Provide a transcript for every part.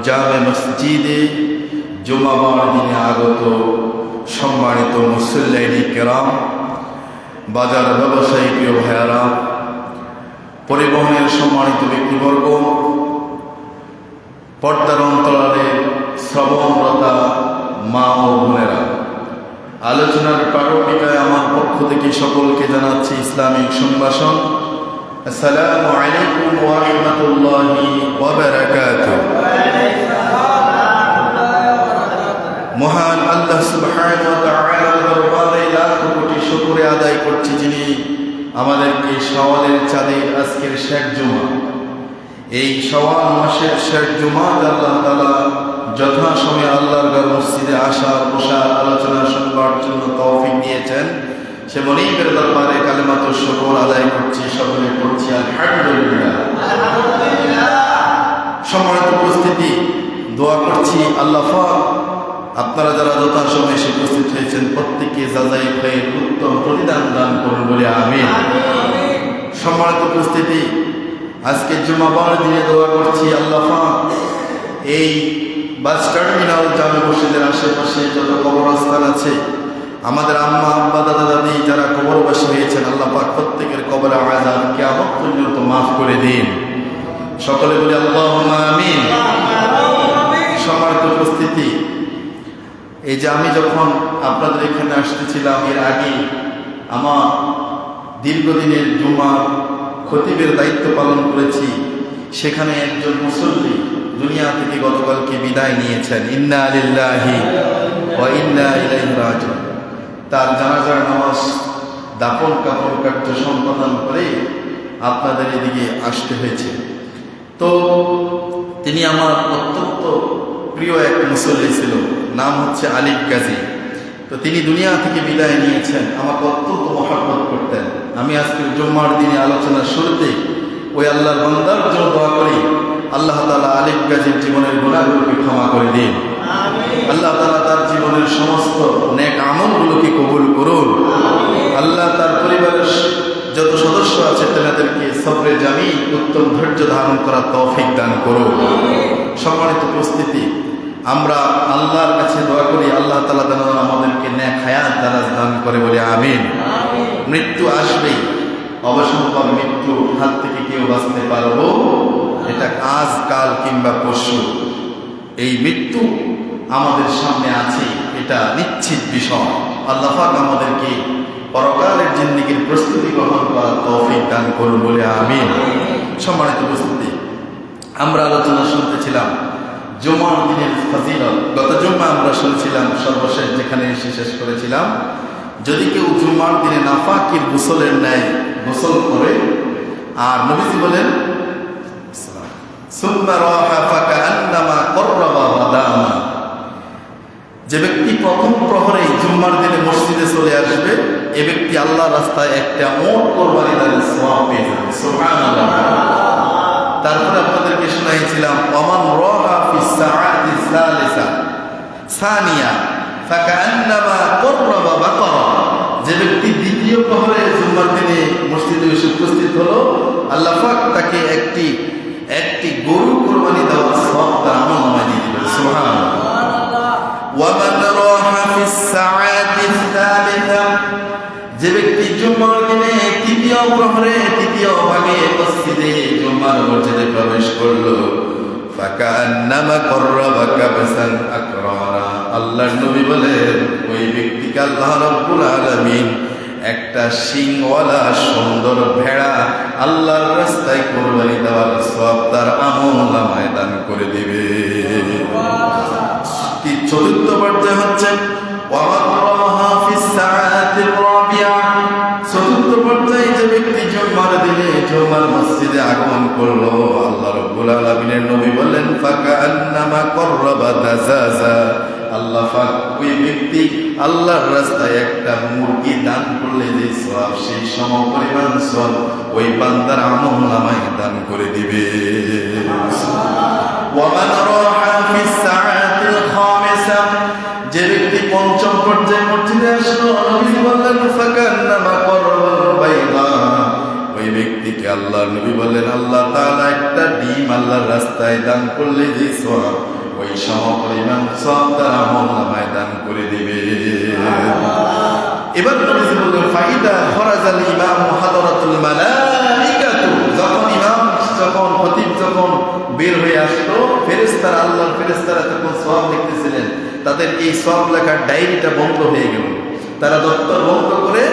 জামে মসজিদে জুমাবার দিনে আগত সম্মানিত মুসল্লিয়ানি কেরাম, বাজার ব্যবসায়ী প্রিয় ভাইয়ারা, পরিবহনের সম্মানিত ব্যক্তিবর্গ, পর্দার অন্তরালে শ্রবণরতা মা ও বোনেরা, আলোচনার প্রারম্ভিকায় আমার পক্ষ থেকে সকলকে জানাচ্ছি ইসলামিক সম্ভাষণ। আসসালামু আলাইকুম ওয়া রাহমাতুল্লাহি ওয়া বারাকাতুহু। মহান আল্লাহ সুবহানাহু ওয়া তাআলার দরবারে লাখ কোটি শুকরিয়া আদায় করছি, যিনি আমাদেরকে শাওয়ালের চাঁদের আজকের শেষ জুমা, এই শাওয়াল মাসের শেষ জুমা আল্লাহ তাআলা যথাসময়ে আল্লাহর ঘর মসজিদে আসা, বসার, আলোচনা শুনবার জন্য তৌফিক দিয়েছেন। সে মনিবের দরবারে কালেমাতুশ শুকর আদায় করছি, সকলে করছি আলহামদুলিল্লাহ। সম্মানিত উপস্থিতি, দোয়া করছি আল্লাহ পাক আপনারা যারা যথাসময়ে এসে উপস্থিত হয়েছেন প্রত্যেককে যাচাই হয়ে উত্তম প্রতিদান দান করুন বলে আমিন। সম্মানিত উপস্থিতি, আজকে জুমাবার দিনে দোয়া করছি আল্লাহ পাক এই বাস টার্মিনাল জামে মসজিদের আশেপাশে যত কবরস্থান আছে, আমাদের আম্মা আব্বা দাদা দাদি যারা কবরবাসী হয়েছেন, আল্লাহ পাক প্রত্যেকের কবরে আযাব কিয়ামত পর্যন্ত মাফ করে দিন। সকলে বলি আল্লাহুম্মা আমিন। সম্মানিত উপস্থিতি, এই যে আমি যখন আপনাদের এখানে আসতেছিলাম, এর আগে আমার দীর্ঘদিনের জুমার খতিবের দায়িত্ব পালন করেছি, সেখানে একজন মুসল্লি দুনিয়া থেকে গতকালকে বিদায় নিয়েছেন। ইন্না লিল্লাহি ওয়া ইন্না ইলাইহি রাজিউন। তার জানাজার নামাজ, দাফন কাফন কার্য সম্পাদন করে আপনাদের এদিকে আসতে হয়েছে। তো তিনি আমার অত্যন্ত প্রিয় এক মুসল্লি ছিল, নাম হচ্ছে আলিফ গাজী। তো তিনি দুনিয়া থেকে বিদায় নিয়েছেন, আমাকে অত্যন্ত মহব্বত করতেন। আমি আজকে জুম্মার দিনে আলোচনার শুরুতে ওই আল্লাহর বান্দার জন্য দোয়া করি, আল্লাহ তাআলা আলিফ গাজীর জীবনের গুনাহগুলোকে ক্ষমা করে দিন। আল্লাহ তাআলা তার জীবনের সমস্ত নেক আমলগুলোকে কবুল করুন। আল্লাহ তার পরিবারের যত সদস্য আছে তাদেরকে সবরে জামিল, উত্তম ধৈর্য ধারণ করার তৌফিক দান করুন। সম্মানিত উপস্থিতি, আমরা আল্লাহর কাছে দোয়া করি আল্লাহ তাআলা যেন আমাদেরকে নেক হায়াত দান করে বলে আমিন। মৃত্যু আসবেই, অবসম্ভব মৃত্যু হাত থেকে কেউ বাঁচতে পারবো এটা আজ কাল কিংবা পরশু, এই মৃত্যু আমাদের সামনে আছে, এটা নিশ্চিত বিষয়। আল্লাহ পাক আমাদেরকে পরকালের জিন্দেগীর প্রস্তুতি গ্রহণ করার তৌফিক দান করুন বলে আমিন। সম্মানিত উপস্থিতি, আমরা আলোচনা শুনতেছিলাম জুমার দিনের ফজিলত। গত জুম্মা আমরা শুনছিলাম, সর্বশেষ যেখানে এসে শেষ করেছিলাম, যদি কেউ জুমার দিনে নাফাকির গোসলের ন্যায় গোসল করে, আর নবীজি বলেন সুম্মা রাহা ফাকান্নামা কররাবা বাদামা, যে ব্যক্তি প্রথম প্রহরে জুম্মার দিনে মসজিদে চলে আসবে, এ ব্যক্তি আল্লাহর রাস্তায় একটা ওট কোরবানি দানের সওয়াব পেয়ে যাবে। সুবহানাল্লাহ। তারপরে আপনাদেরকে শোনাইছিলাম ওমান রাহা ফিস সাআতি সালিসা সানিয়া ফাকান্নামা কররাবা বাকারা, যে ব্যক্তি দ্বিতীয় প্রহরে জুম্মার দিনে মসজিদে এসে উপস্থিত হলো, আল্লাহ পাক তাকে একটি গরু কোরবানি দেওয়ার সওয়াব তার আমলনামায় দিয়ে দিবেন। সুবহানাল্লাহ। ওয়ামান রাহা ফিস সাআতি সালিসা, যে ব্যক্তি জুম্মার দিনে তৃতীয় প্রহরে তৃতীয় ভাগে মসজিদে জুম্মার মসজিদে প্রবেশ করলো, ফাকান্নামা কররাবা কাবসান আকরানা, আল্লাহর নবী বলেন ওই ব্যক্তিকে আল্লাহ রাব্বুল আলামিন একটা শিংওয়ালা সুন্দর ভেড়া আল্লাহর রাস্তায় কোরবানি দেওয়ার সওয়াব তার আমলনামায় দান করে দিবে। চতুর্থ পর্যায় হচ্ছে ওয়ামান রাহা ফিস সাআতির রাবিআ, চতুর্থ পর্যায়ে যে ব্যক্তি জুম্মার দিনে জুম্মার মসজিদে আগমন করলো, আল্লাহ রাব্বুল আলামিনের নবী বলেন ফাকান্নামা কররাবা দাজাজা, আল্লাহ পাক ওই ব্যক্তি আল্লাহর রাস্তায় একটা মুরগি দান করলে যে সওয়াব, সেই সমপরিমাণ সওয়াব ওই বান্দার আমলনামায় দান করে দিবে। ওয়ামান রাহা ফিস সাআতিল খামিসা, যে ব্যক্তি পঞ্চম পর্যায়ে মসজিদে আসলো, নবী বললেন ফাকান্নামা কররাবা বাইদা, ওই ব্যক্তি ব্যক্তিকে আল্লাহ নবী বলেন আল্লাহ তাআলা একটা ডিম আল্লাহর রাস্তায় দান করলে যে সওয়াব, ওই সমপরিমাণ সওয়াব তার আমলনামায় দান করে দিবে। এবার নবীজি বললেন ফাইদা খরাজাল ইমাম হাদারাতুল মালাইকাতু, যখন ইমাম যখন খতিব যখন বের হয়ে আসলো, ফেরেশতারা আল্লাহর ফেরেশতারা তখন সওয়াব লিখতেছিলেন, তাদের এই সওয়াব লেখার ডায়েরিটা বন্ধ হয়ে গেল। তারা দপ্তর বন্ধ করে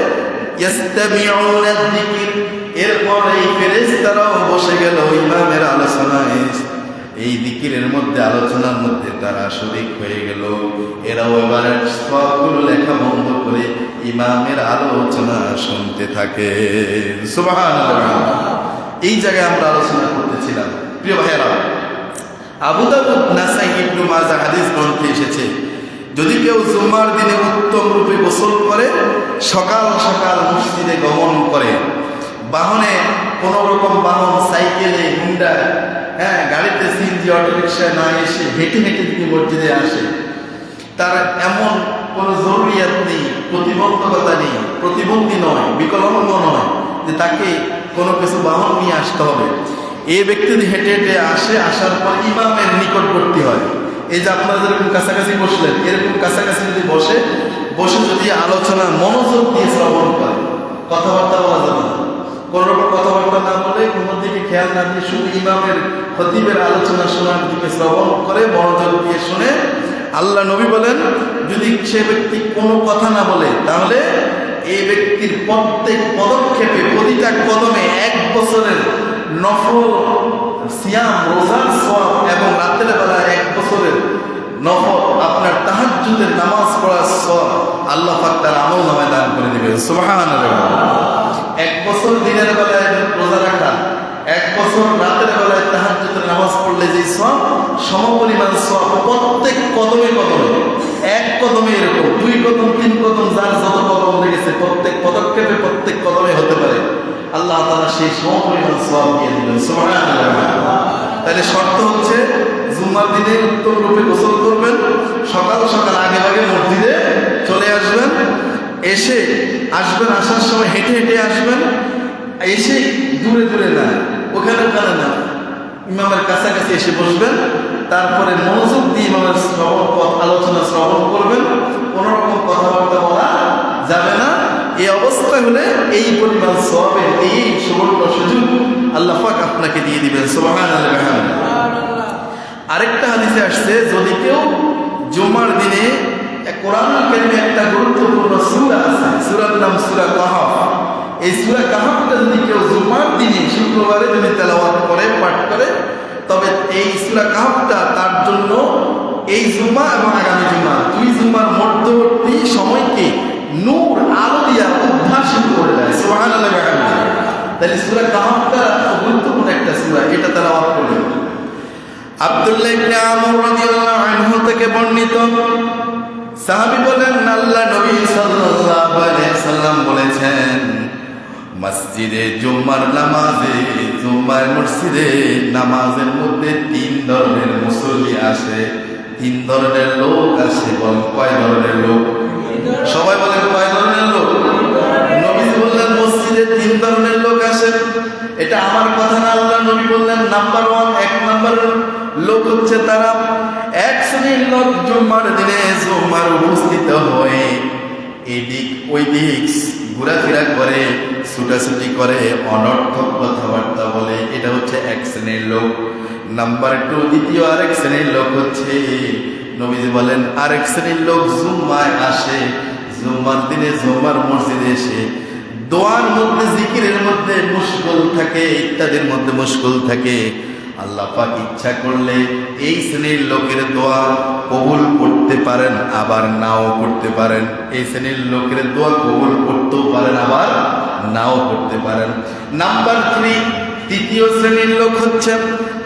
ইয়াস্তামিউনা যিকির, এরপর এই ফেরেশতারাও বসে গেল ইমামের আলোচনায়, এই যিকিরের মধ্যে আলোচনার মধ্যে তারা শরীক হয়ে গেল। এরাও এবারে সবগুলো লেখা বন্ধ করে ইমামের আলোচনা শুনতে থাকে। সুবহানাল্লাহ। এই জায়গায় আমরা আলোচনা করতেছিলাম প্রিয় ভাইয়েরা, আবু দাউদ, নাসাই, ইবনে মাজাহ হাদিস গ্রন্থে এসেছে, যদি কেউ জুম্মার দিনে উত্তম রূপে গোসল করে সকাল সকাল মসজিদে গমন করে, বাহনে কোনো রকম বাহন, সাইকেলে, হুন্ডা, গাড়িতে, সিএনজি, অটোরিকশায় না এসে হেঁটে হেঁটে যদি মসজিদে আসে, তার এমন কোনো জরুরিয়াত নেই, প্রতিবন্ধকতা নেই, প্রতিবন্ধী নয়, বিকলাঙ্গ নয় যে তাকে কোনো কিছু বাহন নিয়ে আসতে হবে। এই ব্যক্তি যদি হেঁটে হেঁটে আসে, আসার পর ইমামের নিকটবর্তী হয়, এই যে আপনারা যেরকম কাছাকাছি বসলেন, এরকম কাছাকাছি যদি বসে যদি আলোচনা মনোযোগ দিয়ে শ্রবণ করে, কথাবার্তা বলা যাবে না, কোন রকম কথাবার্তা না বলে, কোনো দিকে খেয়াল না দিয়ে শুধু ইমামের খতিবের আলোচনা শোনার দিকে শ্রবণ করে মনোযোগ দিয়ে শুনে, আল্লাহ নবী বলেন যদি সে ব্যক্তি কোনো কথা না বলে, তাহলে এই ব্যক্তির প্রত্যেক পদক্ষেপে, প্রতিটা কদমে 1 বছরের নফল সিয়াম, রোজার সওয়াব এবং রাতের বেলা 1 বছরের নফল আপনার তাহাজ্জুদের নামাজ পড়ার সওয়াব আল্লাহ পাক তার আমলনামায় দান করে দিবেন। সুবহানাল্লাহ। 1 বছর দিনের বেলায় রোজা রাখা, 1 বছর রাতের বেলায় তাহাজ্জুদের নামাজ পড়লে যে সওয়াব, সমপরিমাণ সওয়াব প্রত্যেক কদমে কদমে, 1 কদমে এরকম 2 কদম 3 কদম, যার যত কদম লেগেছে প্রত্যেক পদক্ষেপে প্রত্যেক কদমে হতে পারে, আল্লাহ তাআলা সেই সমপরিমাণ সওয়াব দিয়ে দিবেন। সুবহানাল্লাহ। তাহলে শর্ত হচ্ছে জুম্মার দিনে উত্তম রূপে গোসল করবেন, সকাল সকাল আগে আগে মসজিদে চলে আসবেন, আসার সময় হেঁটে হেঁটে আসবেন, এসে দূরে দূরে না, ওখানে না, ইমামের কাছাকাছি এসে বসবেন, তারপরে মনোযোগ দিয়ে ইমামের আলোচনা শ্রবণ করবেন, কোনো রকম কথাবার্তা বলা যাবে না। এই অবস্থা হলে এই পরিমাণ সওয়াবের এই সুবর্ণ সুযোগ আল্লাহ পাক আপনাকে দিয়ে দিবেন। সুবহানাল্লাহ। আরেকটা হাদিসে আসছে, যদি কেউ জুমার দিনে কোরআন কারীমে একটা গুরুত্বপূর্ণ সূরা আছে, সূরার নাম সূরা কাহফ, এই সূরা কাহফটা যদি কেউ জুমার দিনে শুক্রবারে যদি তেলাওয়াত করে, পাঠ করে, তবে এই সূরা কাহফটা তার জন্য এই জুমা এবং আগামী জুমা, 2 জুমার মধ্যবর্তী সময়কে নূর, আলো দিয়া উদ্ভাসিত করে দেয়। সুবহানাল্লাহ। তাহলে সূরা কাহফটা গুরুত্বপূর্ণ একটা সূরা, এটা তেলাওয়াত করলে। আব্দুল্লাহ ইবনে আমর রাদিয়াল্লাহু আনহু থেকে বর্ণিত, সাহাবী বলেন আল্লাহ নবী সাল্লাল্লাহু আলাইহি সাল্লাম বলেছেন, মসজিদে জুম্মার নামাজে, জুম্মার মসজিদে নামাজের মধ্যে 3 ধরনের মুসল্লি আসে, 3 ধরনের লোক আসে। বলেন কয় ধরনের লোক? সবাই বলেন কয় ধরনের লোক? নবী বললেন মসজিদে 3 ধরনের লোক আসে। এটা আমার কথা না, আল্লাহ নবী বললেন নাম্বার 1, 1 নম্বর লোক হচ্ছে তারা, 1 শ্রেণীর লোক জুম্মার দিনে জুম্মার উপস্থিত হয়ে এদিক ওই দিক ঘোরাফেরা করে, ছুটাছুটি করে, অনর্থক কথাবার্তা বলে, এটা হচ্ছে 1 শ্রেণীর লোক। নাম্বার 2, দ্বিতীয় আরেক শ্রেণীর লোক হচ্ছে, নবীজি বলেন আরেক শ্রেণীর লোক জুম্মায় আসে, জুম্মার দিনে জুম্মার মসজিদে এসে দোয়ার মধ্যে, জিকিরের মধ্যে মুশগুল থাকে, ইত্যাদির মধ্যে মুশগুল থাকে। আল্লাহ পাক ইচ্ছা করলে এই শ্রেণীর লোকের দোয়া কবুল করতে পারেন, আবার নাও করতে পারেন। এই শ্রেণীর লোকের দোয়া কবুল করতেও পারেন, আবার নাও করতে পারেন। নাম্বার 3, তৃতীয় শ্রেণীর লোক হচ্ছে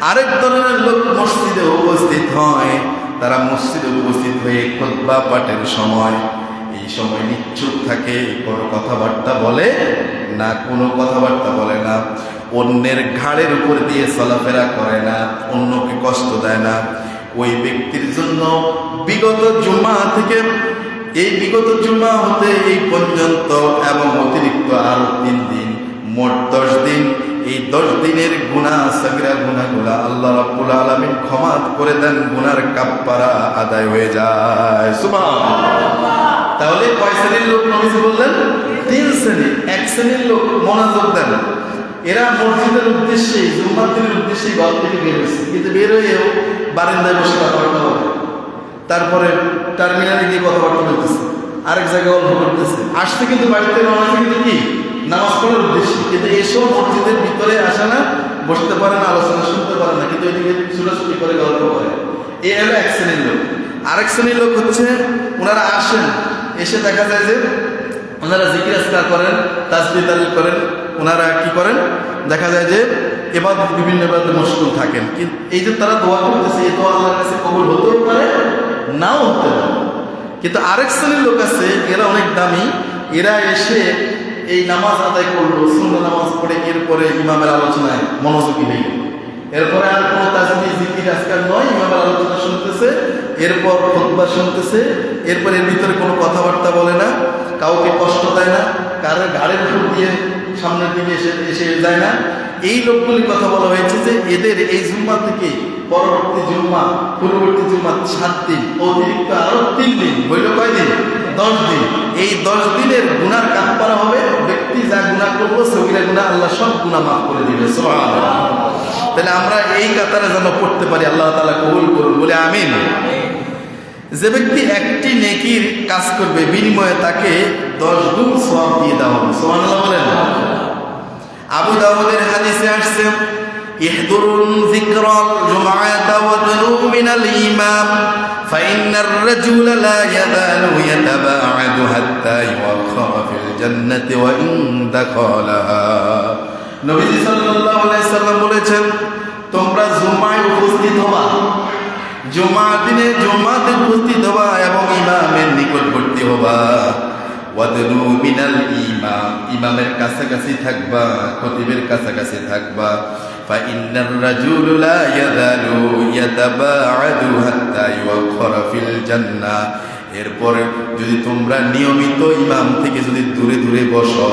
আরেক ধরনের লোক মসজিদে উপস্থিত হয়। তারা মসজিদে উপস্থিত হয়ে খুতবা পাঠের সময়, এই সময় নিশ্চুপ থাকে, কোনো কথাবার্তা বলে না, কোনো কথাবার্তা বলে না, অন্যের ঘাড়ের উপর দিয়ে চলাফেরা করে না, অন্যকে কষ্ট দেয় না। ওই ব্যক্তির জন্য বিগত জুমা থেকে, এই বিগত জুমা হতে এই পর্যন্ত এবং অতিরিক্ত আরো 3 দিন, মোট 10 দিন এই 10 দিনের গুনাহ সাগীরা গুনাহগুলা আল্লাহ রাব্বুল আলামিন ক্ষমা করে দেন, গুনার কাফারা আদায় হয়ে যায়। সুবহানাল্লাহ। তাহলে কয় শ্রেণীর লোক নবীজি বললেন? 3 শ্রেণী। এক শ্রেণীর লোক মনোযোগ দেন, এরা মসজিদের উদ্দেশ্যে জুম্মার দিনের উদ্দেশ্যে ঘর থেকে বের হয়েছে, কিন্তু বের হয়েও বারান্দায় বসে কথাবার্তা বলে, তারপরে টার্মিনালে গিয়ে কথাবার্তা বলতেছে, আরেক জায়গায় অল্প করতেছে, আসতে কিন্তু বাড়িতে রওনা কিন্তু কি নামাজ পড়ার উদ্দেশ্যে, কিন্তু এসব মসজিদের ভিতরে আসে না, বসতে পারে না, আলোচনা শুনতে পারে না, কিন্তু এদিকে ছোটাছুটি করে গল্প করে। এই হলো এক শ্রেণীর লোক। আরেক শ্রেণীর লোক হচ্ছে ওনারা আসেন, এসে দেখা যায় যে ওনারা জিকির আজকার করেন, তাসবিহ তাহলিল করেন, ওনারা কি করেন, দেখা যায় যে ইবাদত বিভিন্ন ইবাদতে মশগুল থাকেন, কিন্তু এই যে তারা দোয়া করতেছে, এই দোয়া আল্লাহর কাছে কবুল হতেও পারে, নাও হতে পারে। কিন্তু আরেক শ্রেণীর লোক আছে, এরা অনেক দামি, এরা এসে এই নামাজ আদায় করলো, সুন্নাহ নামাজ পড়ে এরপরে ইমামের আলোচনায় মনোযোগী হয়ে গেল, এরপরে আর কোনো তাসবিহ জিকির আজকার নয়, ইমামের আলোচনা শুনতেছে, এরপর খুতবা শুনতেছে, এরপর এর ভিতরে কোনো কথাবার্তা বলে না, কাউকে কষ্ট দেয় না, কারোর ঘাড়ের উপর দিয়ে সামনের দিকে এসে যায় না। এই লোকগুলির কথা বলা হয়েছে যে এদের এই জুম্মা থেকে পরবর্তী জুম্মা, পূর্ববর্তী জুম্মা 7 দিন, অতিরিক্ত আরো 3 দিন, হইল কয় দিন? 10 দিন। এই 10 দিনের গুনার কাফারা হবে, ব্যক্তি যা গুনাহ করলো সগীরা গুনাহ আল্লাহ সব গুনাহ মাফ করে দিবে। সুবহানাল্লাহ। তাহলে আমরা এই কাতারে যেন পড়তে পারি, আল্লাহ তাআলা কবুল করুন, বলে আমিন। যে ব্যক্তি একটি নেকির কাজ করবে, বিনিময়ে তাকে 10 গুণ সওয়াব দিয়ে দেওয়া হবে। সুবহানাল্লাহ বলেন। আবু দাউদের হাদিসে আসছে, ইহদুরুন যিকরাল জুমআতা ওয়া দুনু মিনাল ইমাম ফাইন্নার রাজুলা লা ইয়াযালু ইয়াতাবাআদু হাত্তা ইউখারা ফিল জান্নাতি ওয়া ইন দাখালাহা। নবীজি সাল্লাল্লাহু আলাইহি সাল্লাম বলেছেন, তোমরা জুমায় উপস্থিত হবা, জুমার দিনে জুমাতে উপস্থিত হবা এবং ইমামের নিকটবর্তী হবা। ওয়াদনু মিনাল ইমাম, ইমামের কাছাকাছি থাকবা, খতিবের কাছাকাছি থাকবা। ফাইন্নার রাজুলা লা ইয়াযালু ইয়াতাবাআদু হাত্তা ইউখারা ফিল জান্নাহ। এরপরে যদি তোমরা নিয়মিত ইমাম থেকে যদি দূরে দূরে বসো,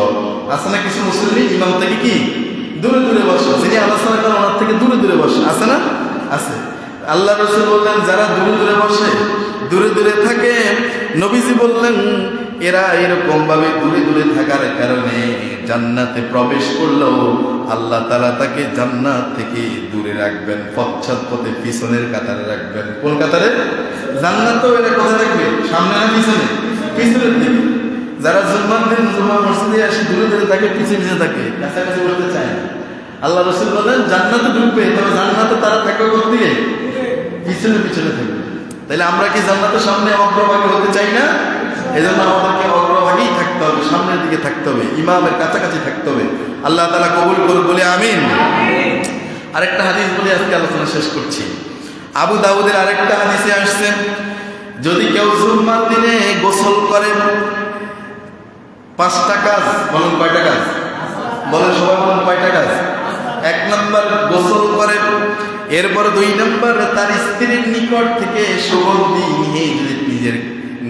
আছে না কিছু মুসল্লি ইমাম থেকে কি দূরে দূরে বসো, যিনি আলোচনা করেন ওনার থেকে দূরে দূরে বসে, আছে না? আছে। আল্লাহ রাসূল বললেন যারা দূরে দূরে বসে, দূরে দূরে থাকে, নবীজি বললেন এরা এরকম ভাবে দূরে দূরে থাকার কারণে জান্নাতে প্রবেশ করলেও আল্লাহ তাআলা তাকে জান্নাত থেকে দূরে রাখবেন, পশ্চাৎপথে পিছনের কাতারে রাখবেন। কোন কাতারে? জান্নাতেও এরা কোথায় রাখবে? সামনে না পিছনে? পিছনের দিকে। যারা জুম্মার দিন জুম্মা মসজিদে আসে দূরে দূরে থাকে, পিছিয়ে পিছিয়ে থাকে, কাছাকাছি বসতে চায় না। আল্লাহ রাসূল বলেন জান্নাতে ঢুকবে, তবে জান্নাতে তারা থাকবে কোন দিকে? পিছনে পিছনে থাকবে। তাহলে আমরা কি জান্নাতের সামনে অগ্রভাগে হতে চাই না? এই জন্য আমাদেরকে অগ্রভাগেই থাকতে হবে, সামনের দিকে থাকতে হবে, ইমামের কাছাকাছি থাকতে হবে। আল্লাহ তাআলা কবুল করুন, বলে আমিন। আরেকটা হাদিস বলে আজকে আলোচনা শেষ করছি। আবু দাউদের আরেকটা হাদিসে আসছে, যদি কেউ জুম্মার দিনে গোসল করে 5টা কাজ, বলুন কয়টা কাজ? বলেন সবাই, বলুন কয়টা কাজ? 1 নম্বর গোসল করে, এরপর 2 নম্বর তার স্ত্রীর নিকট থেকে সুগন্ধি নিয়ে যদি নিজের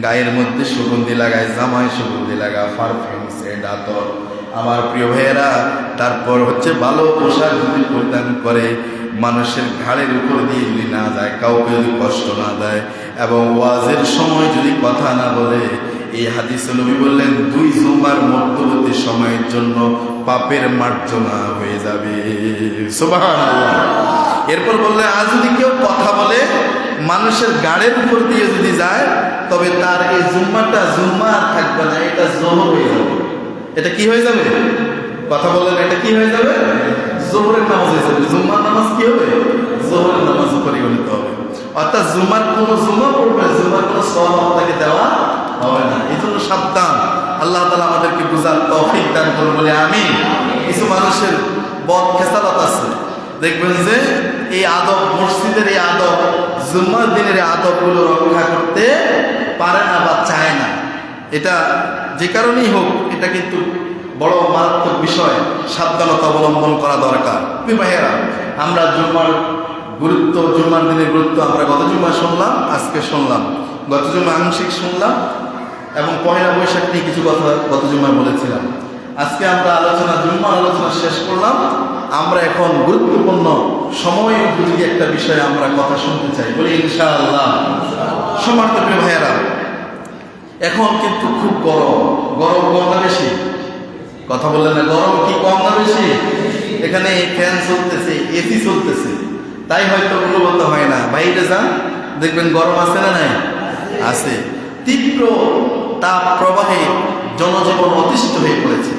গায়ের মধ্যে সুগন্ধি লাগায়, জামায় সুগন্ধি লাগায়, পারফিউম, সেন্ট, আতর, আমার প্রিয় ভাইয়েরা, তারপর হচ্ছে ভালো পোশাক যদি পরিধান করে, মানুষের ঘাড়ের উপর দিয়ে যদি না যায়, কাউকে যদি কষ্ট না দেয়, এবং ওয়াজের সময় যদি কথা না বলে, এই হাদিসে নবী বললেন 2 জুমার মধ্যবর্তী সময়ের জন্য পাপের মার্জনা হয়ে যাবে। সুবহানাল্লাহ। এরপর বললে আর যদি কেউ কথা বলে মানুষের গাড়ের উপর দিয়ে যদি যায়, তবে তার এই জুম্মাটা জুম্মা আর থাকবে না, এটা জোহর হয়ে যাবে। এটা কি হয়ে যাবে? কথা বললেন, এটা কি হয়ে যাবে? জোহরের নামাজ হয়ে যাবে। জুম্মার নামাজ কি হবে? জোহরের নামাজ পরিগণিত হবে। অর্থাৎ জুম্মার কোনো জুম্মা পড়বে, জুম্মার কোনো সওয়াব আপনাকে দেওয়া হবে না। এই জন্য সাবধান। আল্লাহ তাআলা আমাদেরকে বুঝার তৌফিক দান করুন, বলে আমিন। কিছু মানুষের বদ খেসালত আছে, দেখবেন যে এই আদব, মসজিদের এই আদব, জুম্মার দিনের এই আদবগুলো রক্ষা করতে পারে না বা চায় না। এটা যে কারণেই হোক, এটা কিন্তু বড় মারাত্মক বিষয়, সাবধানতা অবলম্বন করা দরকার। ভাইয়েরা, আমরা জুম্মার গুরুত্ব, জুম্মার দিনের গুরুত্ব আমরা গত জুম্মা শুনলাম, আজকে শুনলাম, গত জুম্মা আংশিক শুনলাম, এবং পয়লা বৈশাখ নিয়ে কিছু কথা গত জুম্মায় বলেছিলাম। আজকে আমরা জুম্মার আলোচনা শেষ করলাম। আমরা এখন গুরুত্বপূর্ণ সময় উপযোগী একটা বিষয়ে আমরা কথা শুনতে চাই, বলি ইনশাআল্লাহ। সম্মানিত প্রিয় ভাইয়েরা, এখন কিন্তু খুব গরম কম না বেশি? কথা বললেন না, গরম কি কম না বেশি? এখানে ফ্যান চলতেছে, এসি চলতেছে, তাই হয়তো অনুভূত হয় না। বাইরে যান, দেখবেন গরম আছে না নাই? আছে। তীব্র তাপ প্রবাহে জনজীবন অতিষ্ঠ হয়ে পড়েছে,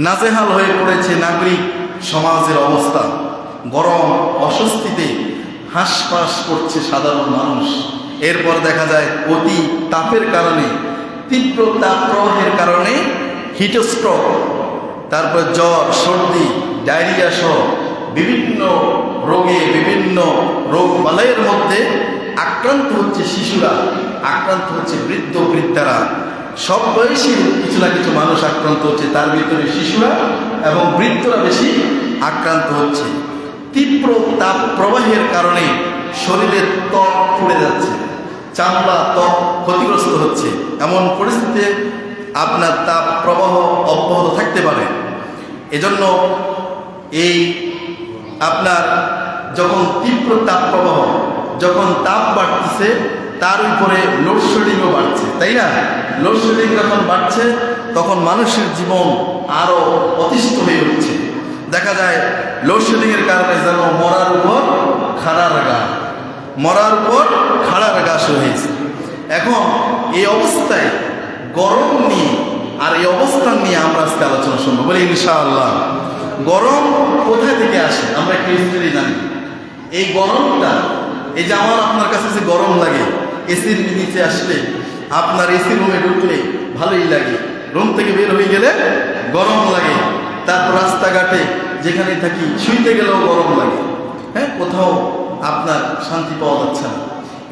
নাজেহাল হয়ে পড়েছে নাগরিক সমাজের অবস্থা। গরম অস্বস্তিতে হাঁসফাঁস করছে সাধারণ মানুষ। এরপর দেখা যায় অতি তাপের কারণে, তীব্র তাপ প্রবাহের কারণে হিটস্ট্রোক, তারপর জ্বর, সর্দি, ডায়রিয়া সহ বিভিন্ন রোগে, বিভিন্ন রোগ বালাইয়ের মধ্যে আক্রান্ত হচ্ছে শিশুরা, আক্রান্ত হচ্ছে বৃদ্ধরা। সব বয়সী কিছু না কিছু মানুষ আক্রান্ত হচ্ছে, তার ভিতরে শিশুরা এবং বৃদ্ধরা বেশি আক্রান্ত হচ্ছে। তীব্র তাপ প্রবাহের কারণে শরীরের ত্বক পুড়ে যাচ্ছে, চামড়া, ত্বক ক্ষতিগ্রস্ত হচ্ছে। এমন পরিস্থিতিতে আপনার তাপ প্রবাহ অব্যাহত থাকতে পারে। এজন্য এই আপনার যখন তীব্র তাপ প্রবাহ, যখন তাপ বাড়তেছে, তার উপরে লোডশেডিংও বাড়ছে, তাই না? লোডশেডিং যখন বাড়ছে তখন মানুষের জীবন আরো অতিষ্ঠ হয়ে উঠছে। দেখা যায় লোডশেডিংয়ের কারণে যেন মরার উপর খাড়ার গা শুরু হয়েছে। এখন এই অবস্থায় গরম নিয়ে আর এই অবস্থান নিয়ে আমরা আজকে আলোচনা শুনবো, বলি ইনশাআল্লাহ। গরম কোথা থেকে আসে আমরা একটু হিস্ট্রি জানি। এই গরমটা, এই যে আমার আপনার কাছে যে গরম লাগে, এসির নিচে আসলে, আপনার এসি রুমে ঢুকলে ভালোই লাগে, রুম থেকে বের হয়ে গেলে গরম লাগে, তারপর রাস্তাঘাটে যেখানে থাকি শুইতে গেলেও গরম লাগে, হ্যাঁ, কোথাও আপনার শান্তি পাওয়া যাচ্ছে না।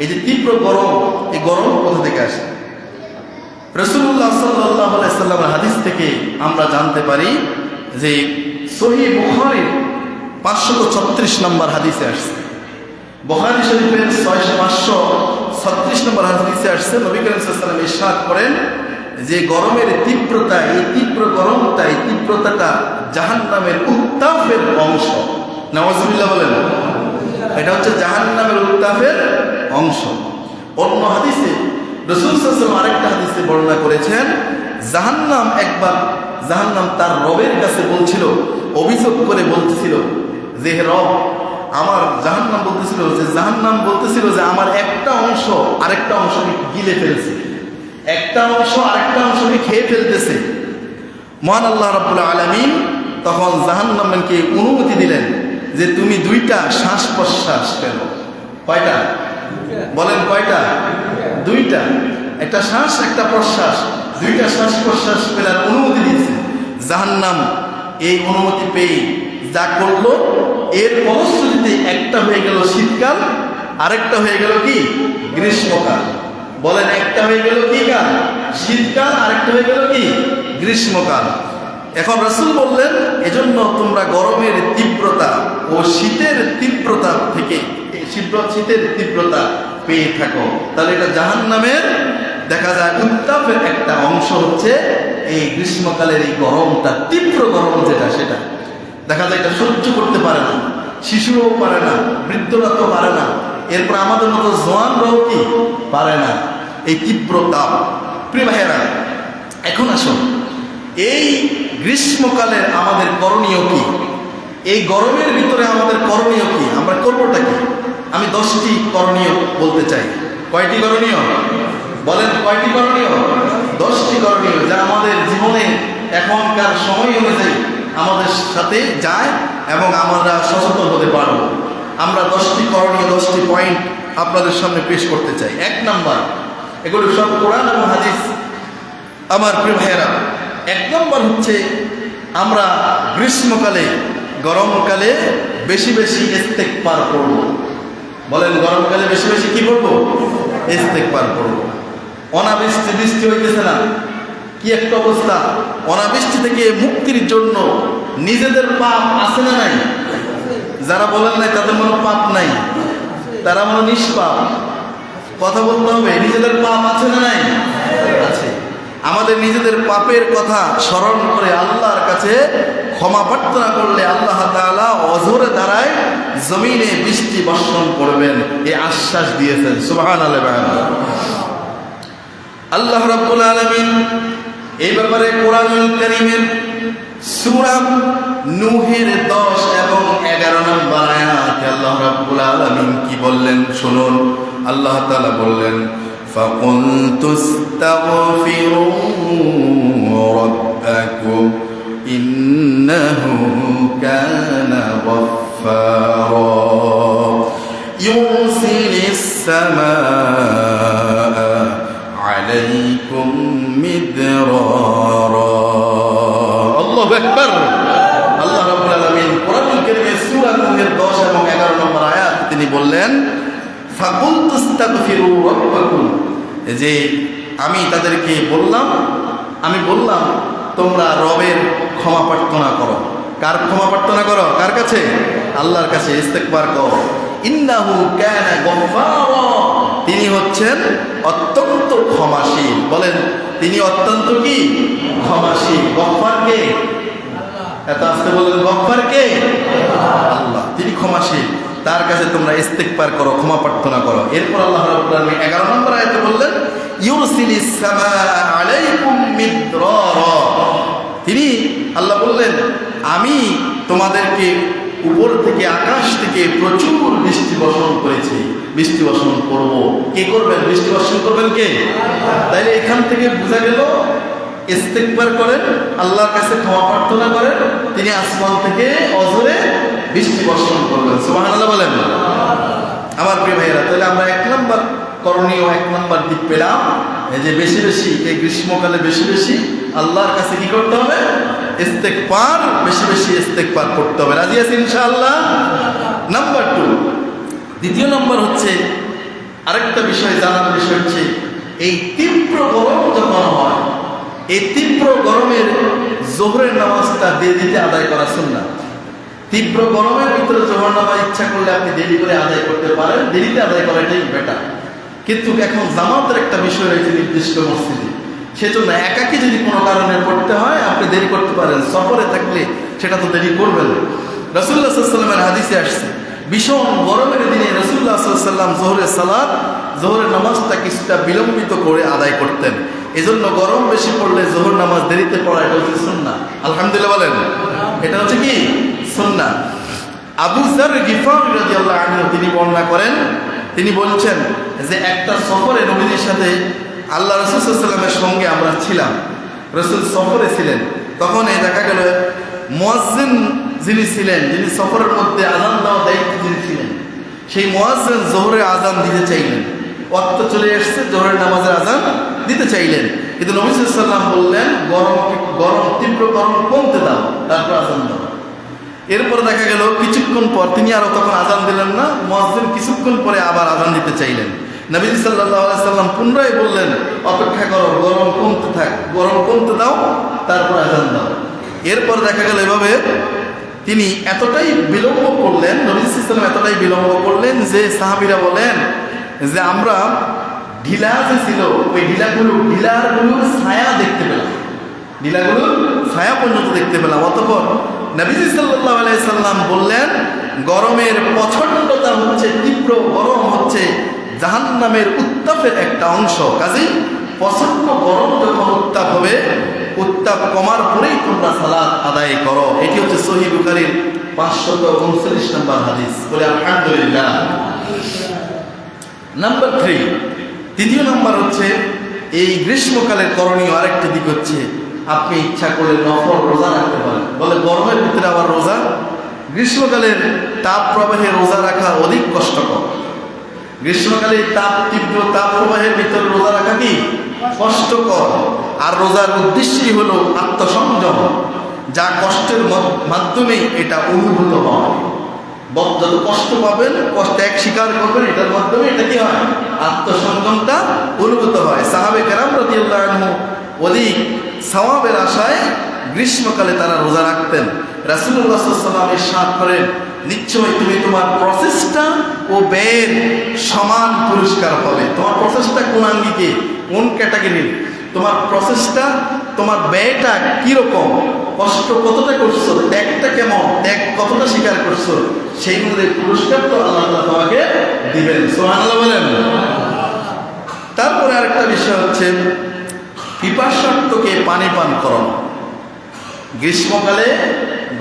এই যে তীব্র গরম, এই গরম কোথা থেকে আসে? রাসূলুল্লাহ সাল্লাল্লাহু আলাইহি সাল্লামের হাদিস থেকে আমরা জানতে পারি যে সহিহ বুখারীর 536 নম্বর হাদিসে আসছে, বুখারী শরীফের 536 নম্বর হাদিসে আসছে, নবী করিম সাল্লাল্লাহু আলাইহি ওয়াসাল্লাম ইরশাদ করেন যে গরমের তীব্রতা, এই তীব্র গরমটা, এই তীব্রতাটা জাহান্নামের উত্তাপের অংশ। নাউযুবিল্লাহ বলেন, এটা হচ্ছে জাহান্নামের উত্তাপের অংশ। অন্য হাদিসে রাসূল সাল্লাল্লাহু আলাইহি ওয়াসাল্লাম আরেকটা হাদিসে বর্ণনা করেছেন, জাহান্নাম তার রবের কাছে বলছিল, অভিযোগ করে বলতেছিল যে রব, আমার জাহান্নাম বলতেছিল যে আমার একটা অংশ আরেকটা অংশকে গিলে ফেলছে, একটা অংশ আরেকটা অংশকে খেয়ে ফেলতেছে। মহান আল্লাহ রাব্বুল আলামিন তখন জাহান্নামকে অনুমতি দিলেন যে তুমি দুইটা শ্বাস প্রশ্বাস ফেলো। কয়টা বলেন? কয়টা? দুইটা, একটা শ্বাস একটা প্রশ্বাস, দুইটা শ্বাস প্রশ্বাস ফেলার অনুমতি দিয়েছে। জাহান্নাম এই অনুমতি পেয়ে যা করলো, এর ফলশ্রুতিতে একটা হয়ে গেল শীতকাল, আরেকটা হয়ে গেল কি গ্রীষ্মকাল। বলেন, একটা হয়ে গেল কি কাল? শীতকাল, আরেকটা হয়ে গেল কি গ্রীষ্মকাল। এখন রাসূল বললেন, এজন্য তোমরা গরমের তীব্রতা ও শীতের তীব্রতা থেকে, শীতের তীব্রতা পেয়ে থাকো। তাহলে এটা জাহান্নামের দেখা যায় উত্তাপের একটা অংশ হচ্ছে এই গ্রীষ্মকালের এই গরমটা, তীব্র গরম যেটা, সেটা দেখা যায় এটা সহ্য করতে পারে না, শিশুরাও পারে না, বৃদ্ধরা তো পারে না, এরপর আমাদের মতো জোয়ানরাও কি পারে না এই তীব্র তাপ। প্রিয় ভাইয়েরা, এখন আসুন, এই গ্রীষ্মকালের আমাদের করণীয় কি? এই গরমের ভিতরে আমাদের করণীয় কি? আমরা করবোটা কি? আমি 10টি করণীয় বলতে চাই। কয়টি করণীয় বলেন? কয়টি করণীয়? 10টি করণীয়, যা আমাদের জীবনে এখনকার সময় অনুযায়ী আমাদের সাথে যায় এবং আমরা সচেতন হতে পারবো। আমরা 10টি করণীয়, 10টি পয়েন্ট আপনাদের সামনে পেশ করতে চাই। 1 নাম্বার, এগুলো সব কোরআন এবং হাদিস। আমার প্রিয় ভাইয়েরা, 1 নম্বর হচ্ছে আমরা গ্রীষ্মকালে, গরমকালে বেশি বেশি ইস্তেগফার করব। বলেন, গরমকালে বেশি বেশি কি করব? ইস্তেগফার করব। বৃষ্টি হইতেছে না, কি একটা অবস্থা! অনাবৃষ্টি থেকে মুক্তির জন্য নিজেদের পাপ আছে না নাই? যারা বলেন নাই তাদের মনে পাপ নাই, তারা মনে নিষ্পাপ। কথা বলতে হবে, নিজেদের পাপ আছে না নাই? আছে। আমাদের আমাদের নিজেদের পাপের কথা স্মরণ করে আল্লাহর কাছে ক্ষমা প্রার্থনা করলে আল্লাহ তাআলা অজরে দ্বারায় জমিনে বৃষ্টি বর্ষণ করবেন, এই আশ্বাস দিয়েছেন। সুবহানাল্লাহ। আল্লাহ রাব্বুল আলামিন এই ব্যাপারে কোরআনুল কারীমের সূরা নূহের 10 এবং 11 নম্বর আয়াতে আল্লাহ রাব্বুল আলামিন কি বললেন শুনুন। আল্লাহ তাআলা বললেন, ফাকুলতু ইস্তাগফিরু রাব্বাকুম ইন্নাহু কানা গাফফারা ইউরসিলিস সামাআ আলাইকুম মিদরারা। আল্লাহু আকবার। আল্লাহ রাব্বুল আলামিন কোরআনুল কারীমের সূরা নূহের 10 এবং 11 নম্বর আয়াত তিনি বললেন, ফাকুলতু ইস্তাগফিরু রাব্বাকুম, যে আমি তাদেরকে বললাম তোমরা রবের ক্ষমা প্রার্থনা করো। কার ক্ষমা প্রার্থনা করো? কার কাছে? আল্লাহর কাছে ইস্তেগফার করো। ইন্নাহু কানা গাফফারা, তিনি হচ্ছেন অত্যন্ত ক্ষমাশীল। বলেন, তিনি অত্যন্ত কি? ক্ষমাশীল। গফফার কে? এত আস্তে বলেন, গফফার কে? আল্লাহ, তিনি ক্ষমাশীল। তার কাছে তোমরা ইস্তেগফার করো, ক্ষমা প্রার্থনা করো। এরপর আল্লাহ রাব্বুল আলামিন 11 নম্বর আয়াতে বললেন, ইউরসিলিস সামাআ আলাইকুম মিদরারা, তিনি আল্লাহ বললেন আমি তোমাদেরকে উপর থেকে আকাশ থেকে প্রচুর বৃষ্টি বর্ষণ করেছি, বৃষ্টি বর্ষণ করব। কে করবেন? বৃষ্টি বর্ষণ করবেন কে? তাইলে এখান থেকে বোঝা গেল ইস্তেগফার করেন, আল্লাহর কাছে ক্ষমা প্রার্থনা করেন, তিনি আসমান থেকে অজরে বৃষ্টি বর্ষণ করবেন। সুবহানাল্লাহ বলেন। আমার প্রিয় ভাইয়েরা, তাহলে আমরা 1 নম্বর করণীয়, 1 নম্বর দিক পেলাম, এই যে বেশি বেশি এই গ্রীষ্মকালে বেশি বেশি আল্লাহর কাছে কি করতে হবে? ইস্তেগফার, বেশি বেশি ইস্তেগফার করতে হবে। রাজি আছেন ইনশাআল্লাহ? নাম্বার 2, দ্বিতীয় নম্বর হচ্ছে আরেকটা বিষয় জানার বিষয় হচ্ছে, এই তীব্র গরম যখন হয়, এই তীব্র গরমের জোহরের নামাজটা দেরিতে আদায় করা সুন্নাত। তীব্র গরমের ভিতরে জোহর নামাজ ইচ্ছা করলে আপনি দেরি করে আদায় করতে পারেন, দেরিতে আদায় করাটাই বেটার। কিন্তু এখন জামাতের একটা বিষয় রয়েছে নির্দিষ্ট মসজিদে, সেজন্য একাকি যদি কোনো কারণে পড়তে হয় আপনি দেরি করতে পারেন, সফরে থাকলে সেটা তো দেরি করবেন। রাসূলুল্লাহ সাল্লাল্লাহু আলাইহি ওয়াসাল্লামের হাদিসে আসছে, ভীষণ গরমের দিনে রাসূলুল্লাহ সাল্লাল্লাহু আলাইহি ওয়াসাল্লাম জোহরের নামাজটা কিছুটা বিলম্বিত করে আদায় করতেন। এজন্য গরম বেশি পড়লে জোহর নামাজ দেরিতে পড়া এটা হচ্ছে সুন্নাহ। আলহামদুলিল্লাহ বলেন, এটা হচ্ছে কি? সুন্নাহ। আবু যার গিফারী রাদিয়াল্লাহু আনহু তিনি বর্ণনা করেন, তিনি বলছেন যে একটা সফরে নবীর সাথে আল্লাহ রাসূল সাল্লাল্লাহু আলাইহি ওয়াসাল্লামের সঙ্গে আমরা ছিলাম, রাসূল সফরে ছিলেন। তখন এই দেখা গেল মুয়াজ্জিন যিনি ছিলেন, যিনি সফরের মধ্যে আযান দেওয়ার দায়িত্ব যিনি ছিলেন, সেই মুয়াজ্জিন জোহরের আযান দিতে চাইলেন। ওয়াক্ত চলে এসেছে, জোহরের নামাজের আযান দিতে চাইলেন, কিন্তু নবী সাল্লাল্লাহু আলাইহি ওয়াসাল্লাম বললেন তীব্র গরম কমতে দাও, তারপর আযান দাও। এরপর দেখা গেল কিছুক্ষণ পর তিনি আরো তখন আযান দিলেন না, মুয়াজ্জিন কিছুক্ষণ পরে আবার আযান দিতে চাইলেন। নবী সাল্লাল্লাহু আলাইহি ওয়াসাল্লাম পুনরায় বললেন, অপেক্ষা করো, গরম কমতে থাক, গরম কমতে দাও, তারপর আযান দাও। এরপর দেখা গেল এভাবে তিনি এতটাই বিলম্ব করলেন, নবী সাল্লাল্লাহু আলাইহি ওয়াসাল্লাম এতটাই বিলম্ব করলেন যে সাহাবীরা বলেন যে আমরা ঢিলা যে ছিল ওই ঢিলাগুলোর ছায়া দেখতে পেলাম, ঢিলাগুলোর ছায়া পর্যন্ত দেখতে পেলাম। অতঃপর নবী সাল্লাল্লাহু আলাইহি ওয়াসাল্লাম বললেন, গরমের প্রচণ্ডতা হচ্ছে, তীব্র গরম হচ্ছে জাহান্নামের উত্তাপের একটা অংশ। কাজেই প্রচণ্ড গরম যখন উত্তাপ হবে, উত্তাপ কমার পরেই তোমরা সালাত আদায় করো। এটি হচ্ছে সহিহ বুখারীর 539 নম্বর হাদিস। বলে আলহামদুলিল্লাহ। নাম্বার 3, তৃতীয় নাম্বার হচ্ছে এই গ্রীষ্মকালের করণীয় আরেকটা দিক হচ্ছে, আপনি ইচ্ছা করলে নফল রোজা রাখতে পারেন। বলে গরমের ভিতরে আবার রোজা, গ্রীষ্মকালের তাপ প্রবাহে রোজা রাখা অধিক কষ্টকর। গ্রীষ্মকালে তীব্র তাপ প্রবাহের ভিতরে রোজা রাখা কি কষ্টকর। আর রোজার উদ্দেশ্যই হলো আত্মসংযম, যা কষ্টের মাধ্যমে এটা অনুভূত হয়। যত কষ্ট পাবেন, কষ্ট এক স্বীকার করবেন, এটার মাধ্যমে এটা কি হয়? আত্মসংযমটা অনুভূত হয়। সাহাবে কেরাম রাদিয়াল্লাহু আনহু অধিক সওয়াবের আশায় গ্রীষ্মকালে তারা রোজা রাখতেন। রাসূলুল্লাহ সাল্লাল্লাহু আলাইহি ওয়াসাল্লাম ইরশাদ করেন, নিশ্চয় তুমি তোমার প্রচেষ্টা ও ব্যয়ের সমান পুরস্কার পাবে। তোমার প্রচেষ্টা কোন আঙ্গিকে, কোন ক্যাটাগরির, তোমার প্রসেসটা, তোমার ব্যয়টা কিরকম, কষ্ট কতটা করছো, ত্যাগটা কেমন, ত্যাগ কতটা স্বীকার করছো, সেইগুলোর পুরস্কার তো আল্লাহ তাআলা তোমাকে দিবেন। সুবহানাল্লাহ বলেন। তারপরে আরেকটা বিষয় হচ্ছে পিপাসার্থকে পানি পান করানো। গ্রীষ্মকালে,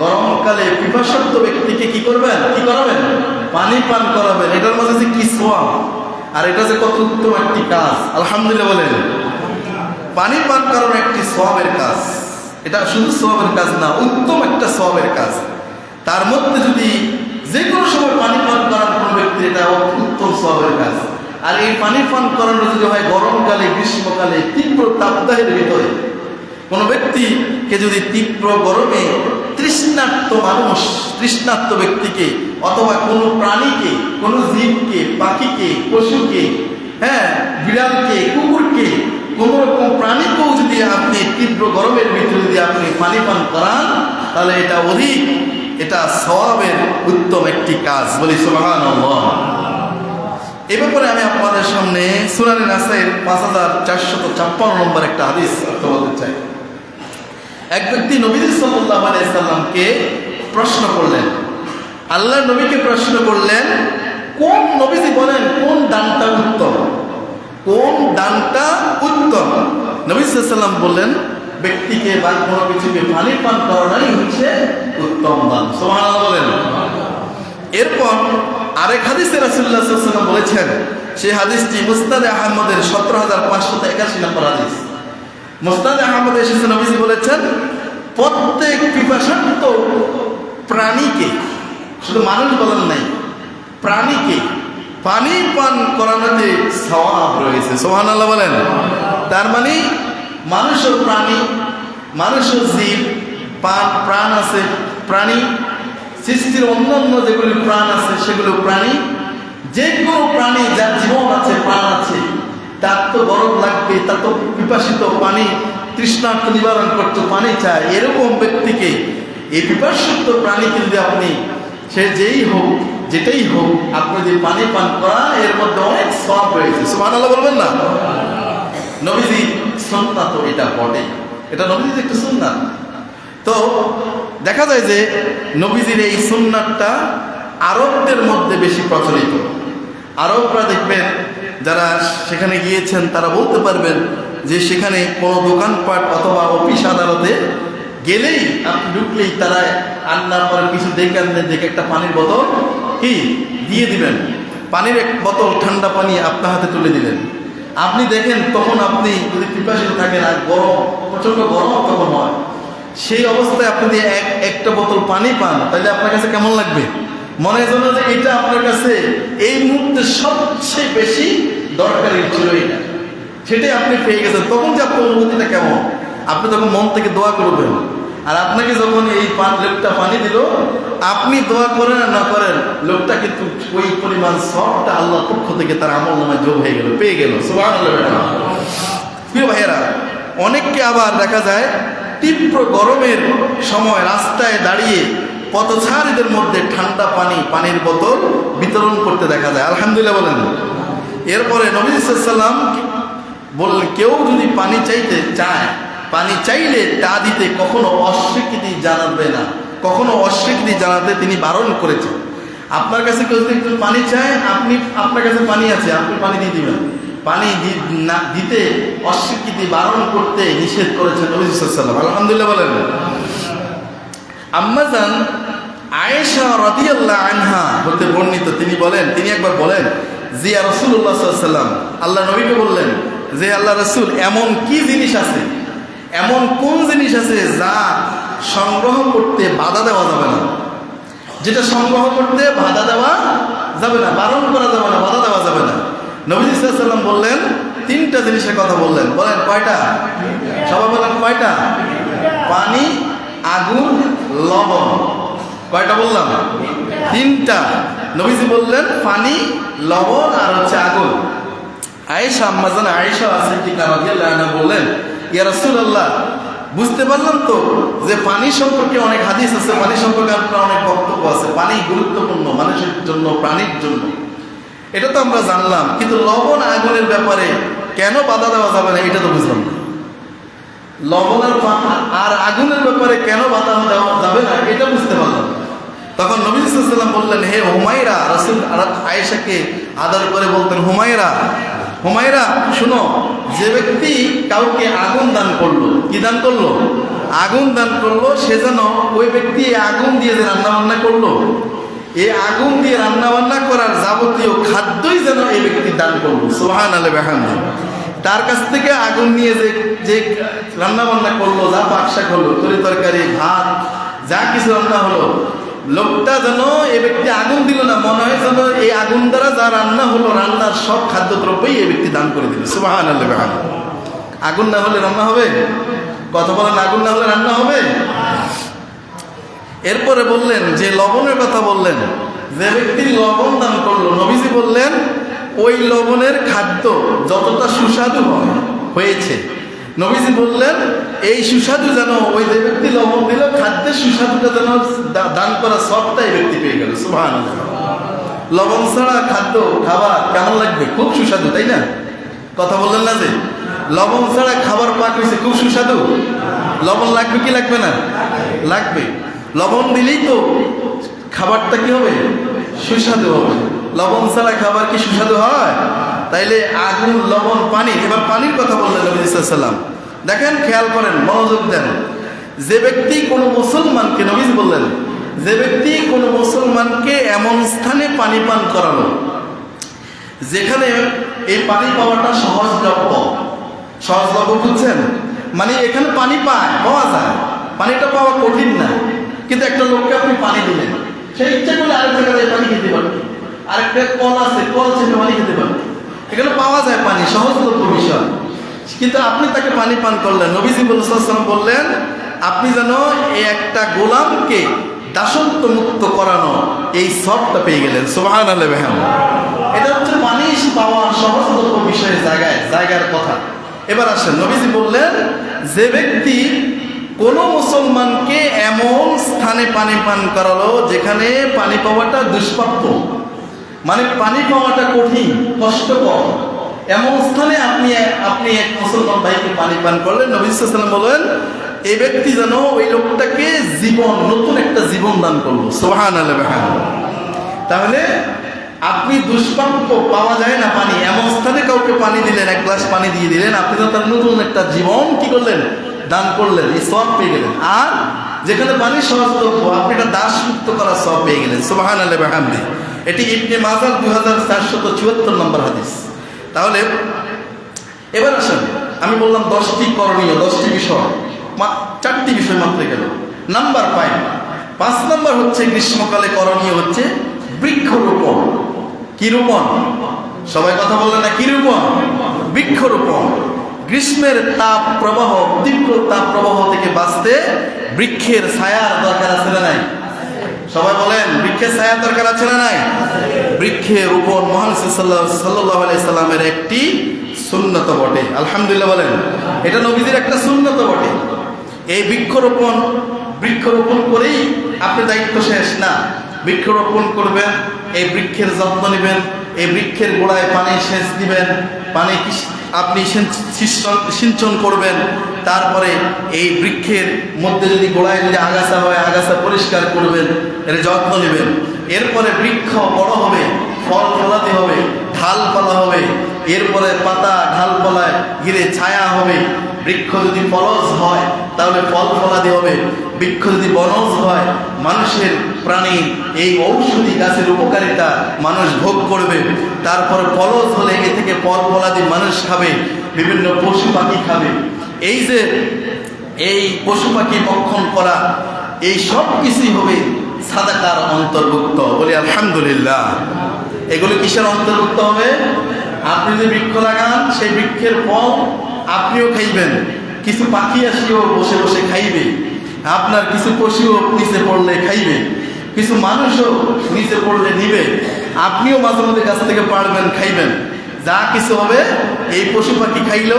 গরমকালে পিপাসার্থ ব্যক্তিকে কি করবেন, কি করাবেন? পানি পান করাবেন। এটার মধ্যে যে কি সওয়াব, আর এটা যে কত উত্তম একটি কাজ, আলহামদুলিল্লাহ বলেন। পানি পান করানো একটি সওয়াবের কাজ, এটা শুধু সওয়াবের কাজ না, উত্তম একটা সওয়াবের কাজ। তার মধ্যে যদি যে কোনো সময় পানি পান করার কোনো ব্যক্তি, এটা উত্তম সওয়াবের কাজ। আর এই পানি পান করানো যদি হয় গরমকালে, গ্রীষ্মকালে, তীব্র তাপদাহের ভিতরে, কোনো ব্যক্তিকে যদি তীব্র গরমে তৃষ্ণার্ত মানুষ, তৃষ্ণার্ত ব্যক্তিকে অথবা কোনো প্রাণীকে, কোনো জীবকে, পাখিকে, পশুকে, বিড়ালকে, কুকুরকে, কোন রকম প্রাণীকেও যদি আপনি তীব্র গরমের ভিতরে যদি আপনি পানি পান করান, তাহলে এটা অধিক, এটা সওয়াবের উত্তম একটি কাজ। বলি সুবহানাল্লাহ। এ ব্যাপারে আমি আপনাদের সামনে সুনানে নাসাইর 5456 নম্বর একটা হাদিস বলতে চাই। এক ব্যক্তি নবীজি সাল্লাল্লাহু আলাইহি সাল্লামকে প্রশ্ন করলেন, আল্লাহর নবীকে প্রশ্ন করলেন, কোন নবীজি বলেন কোন দানটা উত্তম, কোন দানটা উত্তম? নবী সাল্লাল্লাহু আলাইহি সাল্লাম বললেন, ব্যক্তিকে বা কোনো কিছুকে পানি পান করানোই হচ্ছে উত্তম দান। সুবহানাল্লাহ বলেন। এরপর আরেক হাদিসে রাসূলুল্লাহ সাল্লাল্লাহু আলাইহি ওয়াসাল্লাম বলেছেন, সেই হাদিসটি মুসনাদে আহমদের 17581 নম্বর হাদিস। মুসনাদে আহমদে এসেছে, নবীজি বলেছেন, প্রত্যেক পিপাসার্ত প্রাণীকে, শুধু মানুষ বলেন নাই, প্রাণীকে পানি পান করানোতে সওয়াব রয়েছে। সুবহানাল্লাহ বলেন। তার মানে মানুষও প্রাণী, মানুষও জীব, প্রাণ আছে, প্রাণী সৃষ্টির অন্যান্য যেগুলি প্রাণ আছে সেগুলো প্রাণী। যে কোনো প্রাণী যার জীবন আছে, প্রাণ আছে, তার তো গরম লাগবে, তার তো পিপাসিত, পানি তৃষ্ণার্ত নিবারণ করতে পানি চায়। এরকম ব্যক্তিকে, এই পিপাসিত প্রাণীকে যদি আপনি, সে যেই হোক, যেটাই হোক, আপনি যদি পানি পান করান, এর মধ্যে অনেক সওয়াব রয়েছে। সুবহানাল্লাহ বলবেন না? নবীজি সুন্নাত এটা বটে, এটা নবীজির একটা সুন্নাত। তো দেখা যায় যে নবীজির এই সুন্নাতটা আরবদের মধ্যে বেশি প্রচলিত। আরবরা দেখবেন, যারা সেখানে গিয়েছেন তারা বলতে পারবেন যে সেখানে কোনো দোকানপাট অথবা অফিস আদালতে গেলেই, আপনি ঢুকলেই তারা আন্নার পরে কিছু দেখে একটা পানির বোতল কি দিয়ে দিবেন, পানির এক বোতল ঠান্ডা পানি আপনার হাতে তুলে দিলেন। আপনি দেখেন, তখন আপনি যদি পিপাসিত থাকেন আর গরম, প্রচন্ড গরম তখন হয়, সেই অবস্থায় আপনি যদি একটা বোতল পানি পান, তাহলে আপনার কাছে কেমন লাগবে? মনে হয় যে এটা আপনার কাছে এই মুহূর্তে সবচেয়ে বেশি দরকারি ছিল, এটা সেটাই আপনি পেয়ে গেছেন। তখন যে আপনার অনুভূতিটা কেমন, আপনি তখন মন থেকে দোয়া করবেন। আর আপনাকে যখন এই লোকটা পানি দিল, আপনি দোয়া করেন আর না করেন, লোকটা কিন্তু ওই পরিমাণ সবটা আল্লাহর পক্ষ থেকে তার আমলনামায় যোগ হয়ে গেল, পেয়ে গেল। সুবহানাল্লাহ। প্রিয় ভাইয়েরা, অনেককে আবার দেখা যায় তীব্র গরমের সময় রাস্তায় দাঁড়িয়ে পথচারীদের মধ্যে ঠান্ডা পানির বোতল বিতরণ করতে দেখা যায়। আলহামদুলিল্লাহ বলেন। এরপরে নবী সাল্লাল্লাহু আলাইহি ওয়াসাল্লাম বললেন, কেউ যদি পানি চাইতে চায়, পানি চাইলে তা দিতে কখনো অস্বীকৃতি জানাবে না, কখনো অস্বীকৃতি জানাতে তিনি বারণ করেছেন। আপনার কাছে কেউ যদি একটু পানি চায়, আপনার কাছে পানি আছে, আপনি পানি দিয়ে দিবেন। পানি না দিতে অস্বীকৃতি বারণ করতে নিষেধ করেছেন নবী সাল্লাল্লাহু আলাইহি ওয়াসাল্লাম। আলহামদুলিল্লাহ বলেন। আম্মা জান আয়েশা রাদিয়াল্লাহু আনহা হতে বর্ণিত, তিনি বলেন, তিনি একবার বলেন যে ইয়া রাসূলুল্লাহ সাল্লাল্লাহু আলাইহি ওয়াসাল্লাম, আল্লাহ নবীকে বললেন যে আল্লাহ রাসূল, এমন কি জিনিস আছে, এমন কোন জিনিস আছে যা সংগ্রহ করতে বাধা দেওয়া যাবে না, যেটা সংগ্রহ করতে বাধা দেওয়া যাবে না, বারণ করা যাবে না, বাধা দেওয়া যাবে না। নবী সাল্লাল্লাহু আলাইহি ওয়াসাল্লাম বললেন, তিনটা জিনিসের কথা বললেন। বলেন কয়টা? সবাই বলেন কয়টা? পানি, আগুন, লবণ। কয়টা বললাম? তিনটা। নবীজি বললেন পানি, লবণ আর হচ্ছে আগুন। আয়েশা, আম্মা জান আয়েশা সিদ্দিকা রাদিয়াল্লাহু আনহা বললেন, ইয়া রাসূলুল্লাহ, বুঝতে পারলাম তো যে পানি সম্পর্কে অনেক হাদিস আছে, পানি সম্পর্কে আপনার অনেক বক্তব্য আছে, পানি গুরুত্বপূর্ণ মানুষের জন্য, প্রাণীর জন্য, এটা তো আমরা জানলাম, কিন্তু লবণ আগুনের ব্যাপারে কেন বাধা দেওয়া যাবে না, এটা তো বুঝলাম না। লবণ আর আগুনের ব্যাপারে কেন বাধা দেওয়া যাবে না এটা বুঝতে পারলাম। তখন নবী সাল্লাল্লাহু আলাইহি ওয়াসাল্লাম বললেন, হে হুমায়রা, রাসূল আয়েশাকে আদর করে বলতেন, হুমায়রা, হুমায়রা শুনো, যে ব্যক্তি কাউকে আগুন দান করলো, কি দান করলো? আগুন দান করলো, সে যেন ওই ব্যক্তি আগুন দিয়ে যে রান্না বান্না করলো, এই আগুন দিয়ে রান্না বান্না করার যাবতীয় খাদ্যই যেন এই ব্যক্তি দান করলো। সুবহানাল্লাহ ওয়া বিহামদিহি। তার কাছ থেকে আগুন নিয়ে যে রান্না বান্না করলো, যা বাক্সা করলো, তরি তরকারি ভাত যা কিছু রান্না হলো, লোকটা যেন এই ব্যক্তি আগুন দিল না, মনে হয় যেন এই আগুন দ্বারা যা রান্না হলো, রান্নার সব খাদ্যদ্রব্যই এই ব্যক্তি দান করে দিল। সুবহানাল্লাহ ওয়া বিহামদিহি। আগুন না হলে রান্না হবে? কথা বলেন, আগুন না হলে রান্না হবে? এরপরে বললেন যে লবণের কথা বললেন, যে ব্যক্তি লবণ দান করলো, নবীজি বললেন ওই লবণের খাদ্য যতটা সুস্বাদু হয়েছে, নবীজি বললেন এই সুস্বাদু যেন ওই যে ব্যক্তি লবণ দিল, খাদ্যের সুস্বাদুটা যেন দান করা সবটা এই ব্যক্তি পেয়ে গেল। সুবহানাল্লাহ। লবণ ছাড়া খাদ্য খাবার কেমন লাগবে? খুব সুস্বাদু, তাই না? কথা বললেন না যে লবণ ছাড়া খাবার পাক হয়েছে, খুব সুস্বাদু। লবণ লাগবে কি লাগবে না? লাগবে। লবণ দিলেই তো খাবারটা কি হবে? সুস্বাদু হবে। লবণ ছাড়া খাবার কি সুস্বাদু হয়? তাইলে আগুন, লবণ, পানি। এবার পানির কথা বললেন নবী সাল্লাল্লাহু আলাইহি ওয়াসাল্লাম। দেখেন, খেয়াল করেন, মনোযোগ দেন। যে ব্যক্তি কোনো মুসলমানকে, নবী বললেন, যে ব্যক্তি কোনো মুসলমানকে এমন স্থানে পানি পান করালো যেখানে এই পানি পাওয়াটা সহজলভ্য। সহজলভ্য বুঝছেন? মানে এখানে পানি পাওয়া যায়, পানিটা পাওয়া কঠিন না, কিন্তু একটা লোককে আপনি পানি দিলেন, সেই ইচ্ছা করলে আরেক জায়গায় পানি খেতে পারবে, আরেকটা কল আছে, কল থেকে পানি খেতে পারবে, এখানে পাওয়া যায় পানি, সহজলভ্য বিষয়। কিন্তু আপনি তাকে পানি পান করলেন, নবীজি সাল্লাল্লাহু আলাইহি ওয়াসাল্লাম বললেন আপনি যেন এই একটা গোলামকে দাসত্ব মুক্ত করানো এই সবটা পেয়ে গেলেন। সুবহানাল্লাহ ওয়া বিহামদিহি। এটা হচ্ছে পানি পাওয়া সহজলভ্য বিষয়ের জায়গার কথা। এবার আসেন, নবীজি বললেন যে ব্যক্তি কোনো মুসলমানকে এমন স্থানে পানি পান করালো যেখানে পানি পাওয়াটা দুষ্প্রাপ্য, মানে পানি পাওয়াটা কঠিন, কষ্টকর, এমন স্থানে আপনি এক মুসলমান ভাইকে পানি পান করলেন, নবী সাল্লাল্লাহু আলাইহি ওয়াসাল্লাম বলেন এই ব্যক্তি যেন ওই লোকটাকে নতুন একটা জীবন দান করলো। সুবহানাল্লাহ ওয়া বিহামদিহি। তাহলে আপনি দুষ্প্রাপ্য, পাওয়া যায় না পানি, এমন স্থানে কাউকে পানি দিলেন, এক গ্লাস পানি দিয়ে দিলেন, আপনি তো তার নতুন একটা জীবন কি করলেন? দান করলেন, এই সব পেয়ে গেলেন। আর যেখানে পানি সহজলভ্য, আপনি একটা দাস মুক্ত করার সব পেয়ে গেলেন। সুবহানাল্লাহ ওয়া বিহামদিহি। এটি ইবনে মাজাহ 2474 নম্বর হাদিস। তাহলে এবার আসেন, আমি বললাম 10টি করণীয়, 10টি বিষয়, 4টি বিষয় মাত্র গেল। নাম্বার 5 নম্বর হচ্ছে গ্রীষ্মকালে করণীয় হচ্ছে বৃক্ষরোপণ। কি রোপণ? সবাই কথা বললেন না, কি রোপণ? বৃক্ষরোপণ। গ্রীষ্মের তাপ প্রবাহ, তীব্র তাপ প্রবাহ থেকে বাঁচতে বৃক্ষের ছায়ার দরকার আছে না নাই? সবাই বলেন, বৃক্ষের ছায়ার দরকার আছে না নাই? বৃক্ষের রোপণ মুহাম্মদ সাল্লাল্লাহু আলাইহি সাল্লামের একটি সুন্নত বটে। আলহামদুলিল্লাহ বলেন, এটা নবীজির একটা সুন্নত বটে। এই বৃক্ষরোপণ করেই আপনি দায়িত্ব শেষ না। বৃক্ষরোপণ করবেন, এই বৃক্ষের যত্ন নেবেন, এই বৃক্ষের গোড়ায় পানি সেচ দিবেন, পানি আপনি সিঞ্চন করবেন, তারপরে এই বৃক্ষের মধ্যে যদি গোড়ায় যদি আগাছা হয়, আগাছা পরিষ্কার করবেন, এর যত্ন নেবেন। এরপরে বৃক্ষ বড় হবে, ফল ফলাতে হবে, ঢালপালা হবে, এরপরে পাতা ঢালপালায় ঘিরে ছায়া হবে। বৃক্ষ যদি ফলজ হয় তাহলে ফল ফলাতে হবে, বৃক্ষ যদি বনজ হয় মানুষের, প্রাণী, এই ঔষধি গাছের উপকারিতা মানুষ ভোগ করবে। তারপর ফলজ হলে এ থেকে ফল ফলাদি মানুষ খাবে, বিভিন্ন পশু পাখি খাবে। এই যে এই পশু পাখি ভক্ষণ করা, এই সব কিছুই হবে সাদাকার অন্তর্ভুক্ত। বলি আলহামদুলিল্লাহ। এগুলো কিসের অন্তর্ভুক্ত হবে? আপনি যে বৃক্ষ লাগান, সেই বৃক্ষের ফল আপনিও খাইবেন, কিছু পাখি আসিও বসে বসে খাইবে, আপনার কিছু পশুও নিচে পড়লে খাইবে, কিছু মানুষও নিচে পড়লে নিবে, আপনিও মাঝে মধ্যে গাছ থেকে পাড়বেন, খাইবেন। যা কিছু হবে এই পশু পাখি খাইলো,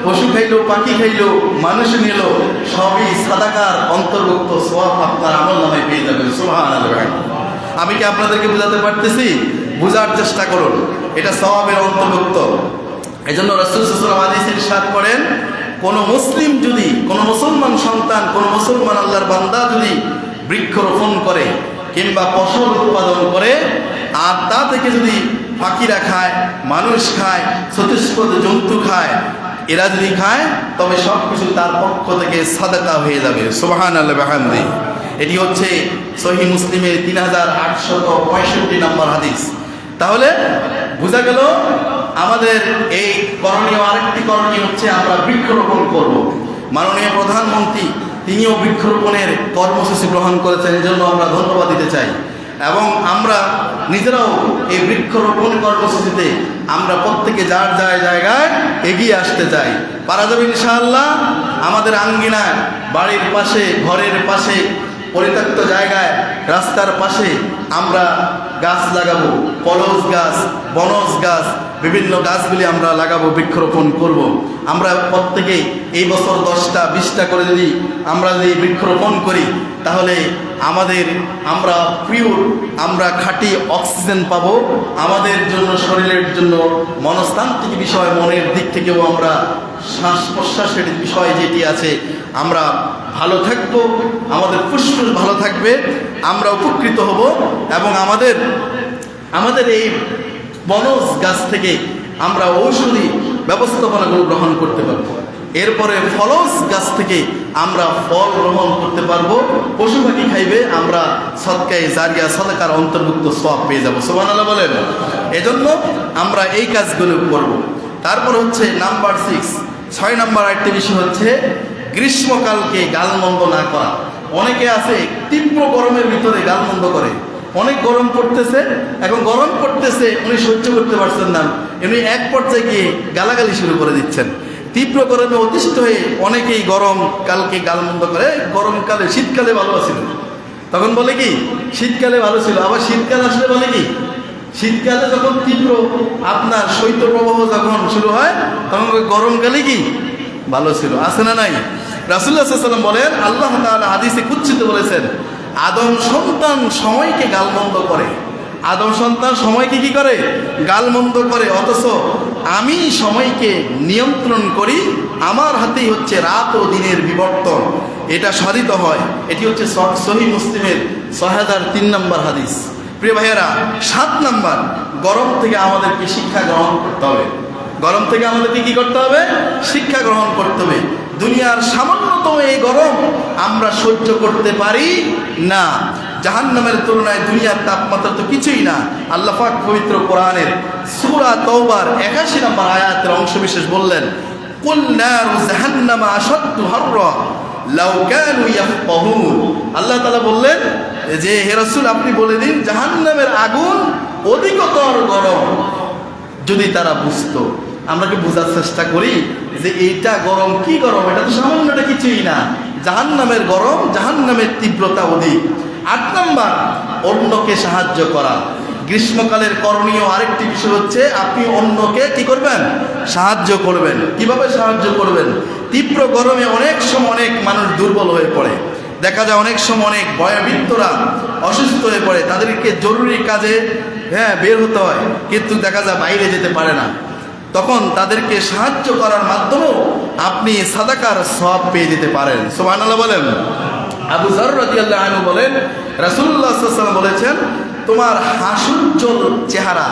পশু খাইলো, পাখি খাইলো, মানুষ নিল, সবই সাদাকার অন্তর্ভুক্ত, সওয়াব আপনার আমলনামায় পেয়ে যাবেন। সুবহানাল্লাহ। আমি কি আপনাদেরকে বোঝাতে পারতেছি? বোঝার চেষ্টা করুন, এটা সওয়াবের অন্তর্ভুক্ত। এই জন্য রাসূল সাল্লাল্লাহু আলাইহি ওয়াসাল্লাম হাদিসে ইরশাদ করেন, কোনো মুসলিম যদি, কোনো মুসলমান সন্তান, কোনো মুসলমান আল্লাহর বান্দা যদি বৃক্ষরোপণ করে কিংবা ফসল উৎপাদন করে, আর তা থেকে যদি পাখিরা খায়, মানুষ খায়, চতুষ্পদ জন্তু খায়, এরা যদি খায়, তবে সব কিছু তার পক্ষ থেকে সাদাকা হয়ে যাবে। সুবহানাল্লাহ বিহামদিহি। এটি হচ্ছে সহিহ মুসলিমের 3865 নম্বর হাদিস। তাহলে বোঝা গেল আমাদের এই করণীয়, আরেকটি করণীয় হচ্ছে আমরা বৃক্ষরোপণ করব। মাননীয় প্রধানমন্ত্রী তিনিও বৃক্ষরোপণের কর্মসূচি গ্রহণ করেছেন, এজন্য আমরা ধন্যবাদ দিতে চাই। এবং আমরা নিজেরাও এই বৃক্ষরোপণ কর্মসূচিতে আমরা প্রত্যেকে যার যার জায়গায় এগিয়ে আসতে চাই। পারা যাবে ইনশাআল্লাহ। আমাদের আঙ্গিনায়, বাড়ির পাশে, ঘরের পাশে, পরিত্যক্ত জায়গায়, রাস্তার পাশে আমরা গাছ লাগাবো, পলস গাছ, বনজ গাছ, বিভিন্ন গাছগুলি আমরা লাগাবো, বৃক্ষরোপণ করব। আমরা প্রত্যেকে এই বছর 10টা 20টা করে যদি আমরা যদি বৃক্ষরোপণ করি, তাহলে আমরা পিওর, আমরা খাঁটি অক্সিজেন পাবো। আমাদের জন্য, শরীরের জন্য, মনস্তান্ত্রিক বিষয়, মনের দিক থেকেও আমরা শ্বাস প্রশ্বাসের বিষয় যেটি আছে, আমরা ভালো থাকবো, আমাদের ফুসফুস ভালো থাকবে, আমরা উপকৃত হব। এবং আমাদের এই বনজ গাছ থেকে আমরা ঔষধি ব্যবস্থাপনাগুলো গ্রহণ করতে পারবো। এরপরে ফলস গাছ থেকে আমরা ফল গ্রহণ করতে পারবো, পশু পাখি খাইবে, আমরা সদকায়ে জারিয়া, সাদাকার অন্তর্ভুক্ত সওয়াব পেয়ে যাবো। সুবহানাল্লাহ বলেন। এজন্য আমরা এই কাজগুলো করব। তারপর হচ্ছে নাম্বার 6 নম্বর আরেকটি বিষয় হচ্ছে গ্রীষ্মকালকে গালমন্দ না করা। অনেকে আছে তীব্র গরমের ভিতরে গালমন্দ করে। অনেক গরম পড়তেছে, এখন গরম পড়তেছে, উনি সহ্য করতে পারছেন না, উনি এক পর্যায়ে গিয়ে গালাগালি শুরু করে দিচ্ছেন। তীব্র গরমে অতিষ্ঠ হয়ে অনেকেই গরম কালকে গালমন্দ করে। গরমকালে, শীতকালে ভালো ছিল, তখন বলে কি শীতকালে ভালো ছিল। আবার শীতকাল আসলে বলে কি শীতকালে যখন তীব্র আপনার শৈত্যপ্রবাহ যখন শুরু হয়, তখন গরমকালে কি ভালো ছিল। আছে না নাই? রাসূলুল্লাহ সাল্লাল্লাহু আলাইহি ওয়াসাল্লাম বলেন, আল্লাহ তাআলা হাদিসে কুদসিতে বলেছেন, আদম সন্তান সময়কে গালমন্দ করে। আদম সন্তান সময়কে কি করে? গালমন্দ করে। অথচ আমি সময়কে নিয়ন্ত্রণ করি, আমার হাতেই হচ্ছে রাত ও দিনের বিবর্তন। এটা সাধিত হয়। এটি হচ্ছে সহিহ মুসলিমের 6003 নম্বর হাদিস। প্রিয় ভাইয়েরা, 7 নম্বর, গরম থেকে আমাদেরকে শিক্ষা গ্রহণ করতে হবে। গরম থেকে আমাদেরকে কি করতে হবে? শিক্ষা গ্রহণ করতে হবে। দুনিয়ার সামান্যতম এই গরম আমরা সহ্য করতে পারি না। জাহান্নামের তুলনায় দুনিয়ার তাপমাত্রা তো কিছুই না। আল্লাহ পাক পবিত্র কোরআনের সূরা তাওবার 81 নম্বর আয়াতের অংশবিশেষ বললেন, কুল নারু জাহান্নামা আশাদ্দু হাররা লাউ কানু ইয়াফকাহুন। আল্লাহ তাআলা বললেন যে, হে রাসূল, আপনি বলে দিন জাহান্নামের আগুন অধিকতর গরম, যদি তারা বুঝতো। আমরা কি বোঝার চেষ্টা করি যে এইটা গরম? কি গরম? এটা তো সামান্যটা কিছুই না। জাহান্নামের গরম, জাহান্নামের তীব্রতা অধিক। 8 নম্বর, অন্যকে সাহায্য করা। গ্রীষ্মকালের করণীয় আরেকটি বিষয় হচ্ছে আপনি অন্যকে কি করবেন? সাহায্য করবেন। কিভাবে সাহায্য করবেন? তীব্র গরমে অনেক সময় অনেক মানুষ দুর্বল হয়ে পড়ে। দেখা যায় অনেক সময় অনেক বয়োবৃদ্ধরা অসুস্থ হয়ে পড়ে, তাদেরকে জরুরি কাজে বের হতে হয়, কিন্তু দেখা যায় বাইরে যেতে পারে না। তখন তাদেরকে সাহায্য করার মাধ্যমেও আপনি সাদাকার সওয়াব পেয়ে যেতে পারেন। সুবহানাল্লাহ বলেন। আবু যর রাদিয়াল্লাহু আনহু বলেন, রাসূলুল্লাহ সাল্লাল্লাহু আলাইহি ওয়াসাল্লাম বলেছেন, তোমার হাস্যোজ্জ্বল চেহারা,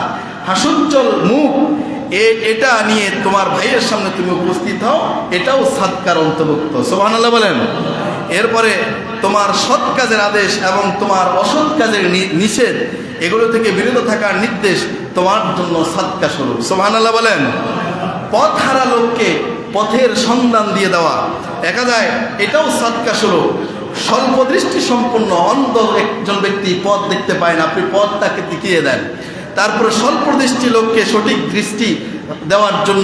হাস্যোজ্জ্বল মুখ, এটা নিয়ে তোমার ভাইয়ের সামনে তুমি উপস্থিত হও, এটাও সাদকার অন্তর্ভুক্ত। সুবহানাল্লাহ বলেন। এরপরে তোমার সৎ কাজের আদেশ এবং তোমার অসৎ কাজের নিষেধ, এগুলো থেকে বিরত থাকার নির্দেশ তোমার জন্য সাদকা স্বরূপ। সুবহানাল্লাহ বলেন। পথ হারা লোককে পথের সন্ধান দিয়ে দেওয়া, দেখা যায় এটাও সাদকা স্বরূপ। স্বল্প দৃষ্টি সম্পন্ন অন্ধ একজন ব্যক্তি পথ দেখতে পায় না, আপনি পথ তাকে দেখিয়ে দেন। তারপরে স্বল্প দৃষ্টি লোককে সঠিক দৃষ্টি দেওয়ার জন্য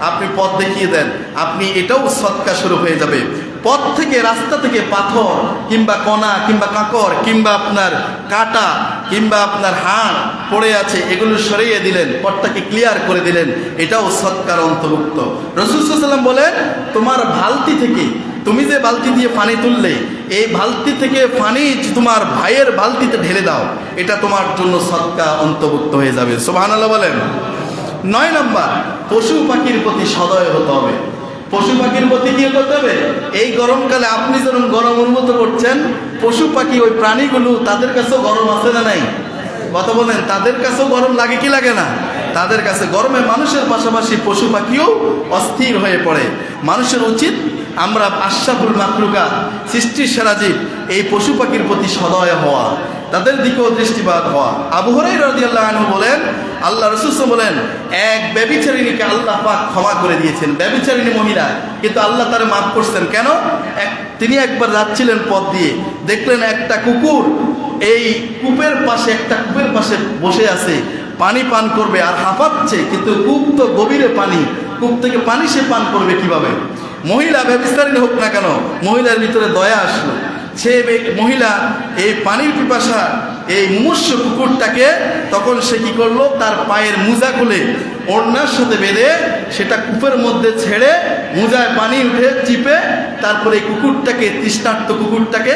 আপনি পথ দেখিয়ে দেন, আপনি এটাও সদকা স্বরূপ হয়ে যাবে। পথ থেকে, রাস্তা থেকে পাথর কিংবা কণা কিংবা কাঁকর কিংবা আপনার কাঁটা কিংবা আপনার হাড় পড়ে আছে, এগুলো সরিয়ে দিলেন, পথটাকে ক্লিয়ার করে দিলেন, এটাও সদকার অন্তর্ভুক্ত। রাসূল সাল্লাল্লাহু আলাইহি ওয়াসাল্লাম বলেন, তোমার বালতি থেকে, তুমি যে বালতি দিয়ে পানি তুললে, এই বালতি থেকে পানি তোমার ভাইয়ের বালতিতে ঢেলে দাও, এটা তোমার জন্য সদকা অন্তর্ভুক্ত হয়ে যাবে। সুবহানাল্লাহ বলেন। 9 নম্বর, পশু পাখির প্রতি সদয় হতে হবে। পশু পাখির প্রতি কি করতে হবে? এই গরমকালে আপনি যেরকম গরম অনুভূত করছেন, পশু পাখি ওই প্রাণীগুলো তাদের কাছেও গরম আছে না নাই? কথা বলেন, তাদের কাছেও গরম লাগে কি লাগে না? তাদের কাছে গরমে মানুষের পাশাপাশি পশু পাখিও অস্থির হয়ে পড়ে। মানুষের উচিত আমরা আশরাফুল মাখলুকাত, সৃষ্টির সেরা জীব, এই পশু পাখির প্রতি সদয় হওয়া, তাদের দিকেও দৃষ্টিপাত হওয়া। আবু হুরায়রা রাদিয়াল্লাহু আনহু বলেন, আল্লাহ রাসূল বলেন, এক ব্যভিচারিণীকে আল্লাহ পাক ক্ষমা করে দিয়েছেন। ব্যভিচারিণী মহিলা, কিন্তু আল্লাহ তারে মাফ করছেন কেন? তিনি একবার যাচ্ছিলেন পথ দিয়ে, দেখলেন একটা কুকুর এই কূপের পাশে বসে আছে, পানি পান করবে আর হাঁপাচ্ছে, কিন্তু কূপ তো গভীরে পানি, কূপ থেকে পানি সে পান করবে কিভাবে? মহিলা ব্যভিচারিণী হোক না কেন, মহিলার ভিতরে দয়া আসলো। সে মহিলা এই পানির পিপাসা এই মুমূর্ষ কুকুরটাকে তখন সে কি করলো, তার পায়ের মোজা খুলে ওড়নার সাথে বেঁধে সেটা কূপের মধ্যে ছেড়ে মোজায় পানি উঠে চিপে তারপরে এই কুকুরটাকে, তৃষ্ণার্ত কুকুরটাকে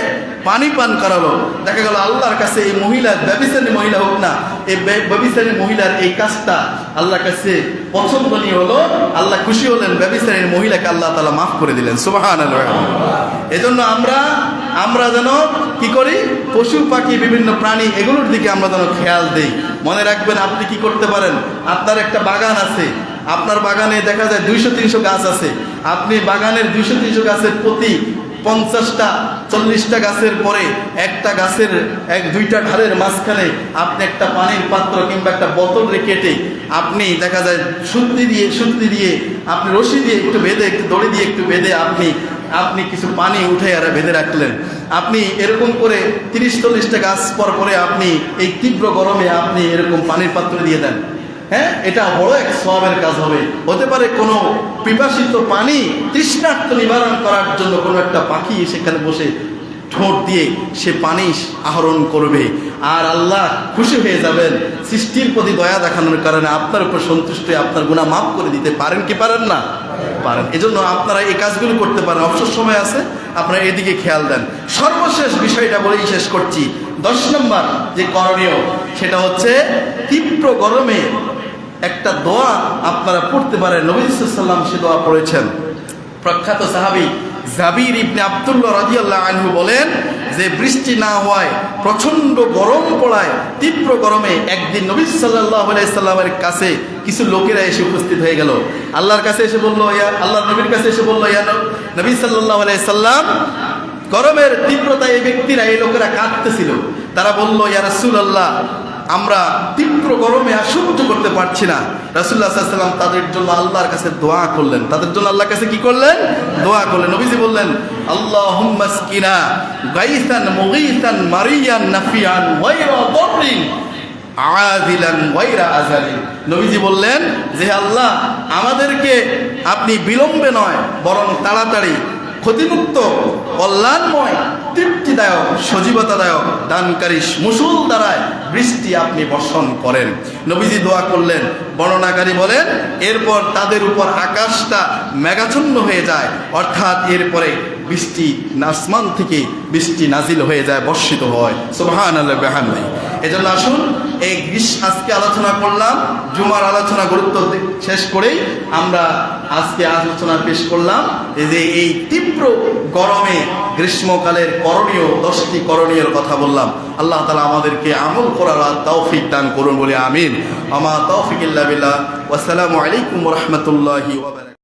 পানি পান করালো। দেখা গেল আল্লাহর কাছে এই মহিলা, ব্যভিচারিণী মহিলা হোক না, এই ব্যভিচারিণী মহিলার এই কাজটা আল্লাহর কাছে পছন্দনীয় হলো। আল্লাহ খুশি হলেন, ব্যভিচারিণী মহিলাকে আল্লাহ তাআলা মাফ করে দিলেন। সুবহানাল্লাহ। এজন্য আমরা যেন কি করি, পশু পাখি বিভিন্ন প্রাণী এগুলোর দিকে আমরা যেন খেয়াল দেই। মনে রাখবেন, আপনি কি করতে পারেন, আপনার একটা বাগান আছে, আপনার বাগানে দেখা যায় 200-300 গাছ আছে, আপনি বাগানের 200-300 গাছের প্রতি 50টা 40টা গাছের পরে একটা গাছের 1-2টা ঢালের মাঝখানে আপনি একটা পানির পাত্র কিংবা একটা বোতল কেটে আপনি দেখা যায় সুতলি দিয়ে আপনি রশি দিয়ে একটু বেঁধে, একটু দড়ি দিয়ে একটু বেঁধে আপনি কিছু পানি উঠে আর বেঁধে রাখলেন। আপনি এরকম করে 30-40টা গাছ পরে আপনি এই তীব্র গরমে আপনি এরকম পানির পাত্র দিয়ে দেন। হ্যাঁ, এটা বড় এক সওয়াবের কাজ হবে। হতে পারে কোনো পিপাসিত পানি তৃষ্ণার্ত নিবারণ করার জন্য কোনো একটা পাখি সেখানে বসে ঠোঁট দিয়ে সে পানি আহরণ করবে, আর আল্লাহ খুশি হয়ে যাবেন। সৃষ্টির প্রতি দয়া দেখানোর কারণে আপনার উপর সন্তুষ্ট হয়ে আপনার গুনাহ মাফ করে দিতে পারেন কি পারেন না? পারেন। এজন্য আপনারা এই কাজগুলো করতে পারেন। অবসর সময় আছে, আপনারা এদিকে খেয়াল দেন। সর্বশেষ বিষয়টা বলেই শেষ করছি। 10 নম্বর যে করণীয়, সেটা হচ্ছে তীব্র গরমে একটা দোয়া আপনারা পড়তে পারেন। নবী সাল্লাল্লাহু আলাইহি ওয়াসাল্লাম সে দোয়া পড়েছেন। প্রখ্যাত সাহাবী জাবির ইবনে আব্দুল্লাহ রাদিয়াল্লাহু আনহু বলেন যে বৃষ্টি না হওয়ায়, প্রচণ্ড গরম পড়ায়, তীব্র গরমে একদিন নবী সাল্লাল্লাহু আলাইহি সাল্লামের কাছে কিছু লোকেরা এসে উপস্থিত হয়ে গেল। আল্লাহর কাছে এসে বলল, আল্লাহর নবীর কাছে এসে বলল, ইয়া নবী সাল্লাল্লাহু আলাইহি সাল্লাম, গরমের তীব্রতায় এই ব্যক্তিরা, এই লোকেরা কাঁদতেছিল। তারা বলল, ইয়া রাসূলুল্লাহ, আমরা তীব্র গরমে আর সহ্য করতে পারছি না। রাসূলুল্লাহ সাল্লাল্লাহু আলাইহি ওয়াসাল্লাম তাদের জন্য আল্লাহর কাছে দোয়া করলেন। তাদের জন্য আল্লাহর কাছে কি করলেন? দোয়া করলেন। নবীজি বললেন, আল্লাহুম্মা আসকিনা গাইসান মুগীসান মারিয়ান নাফিয়ান গায়রা দাররিন আযিলান গায়রা আযালিন। নবীজি বললেন যে আল্লাহ, আমাদেরকে আপনি বিলম্বে নয় বরং তাড়াতাড়ি ক্ষতিমুক্ত, কল্যাণময়, তৃপ্তিদায়ক, সজীবতাদায়ক, দানকারী মুসুল দ্বারায় বৃষ্টি আপনি বর্ষণ করেন। নবীজি দোয়া করলেন। বর্ণনাকারী বলেন, এরপর তাদের উপর আকাশটা মেঘাচ্ছন্ন হয়ে যায়, অর্থাৎ এরপরে বৃষ্টি আসমান থেকে বৃষ্টি নাজিল হয়ে যায়, বর্ষিত হয়। সুবহানাল্লাহ বিহামদিহি। এজন্য আসুন, এই আজকে আলোচনা করলাম, জুমার আলোচনা গুরুত্ব শেষ করেই আমরা আজকে আলোচনা পেশ করলাম যে এই তীব্র গরমে গ্রীষ্মকালের করণীয় 10টি করণীয়ের কথা বললাম। আল্লাহ তাআলা আমাদেরকে আমল করার তৌফিক দান করুন বলে আমিন। আমা তৌফিক ইল্লা বিল্লাহ। ওয়াসসালামু আলাইকুম ওয়া রাহমাতুল্লাহি ওয়া বারাকাতুহু।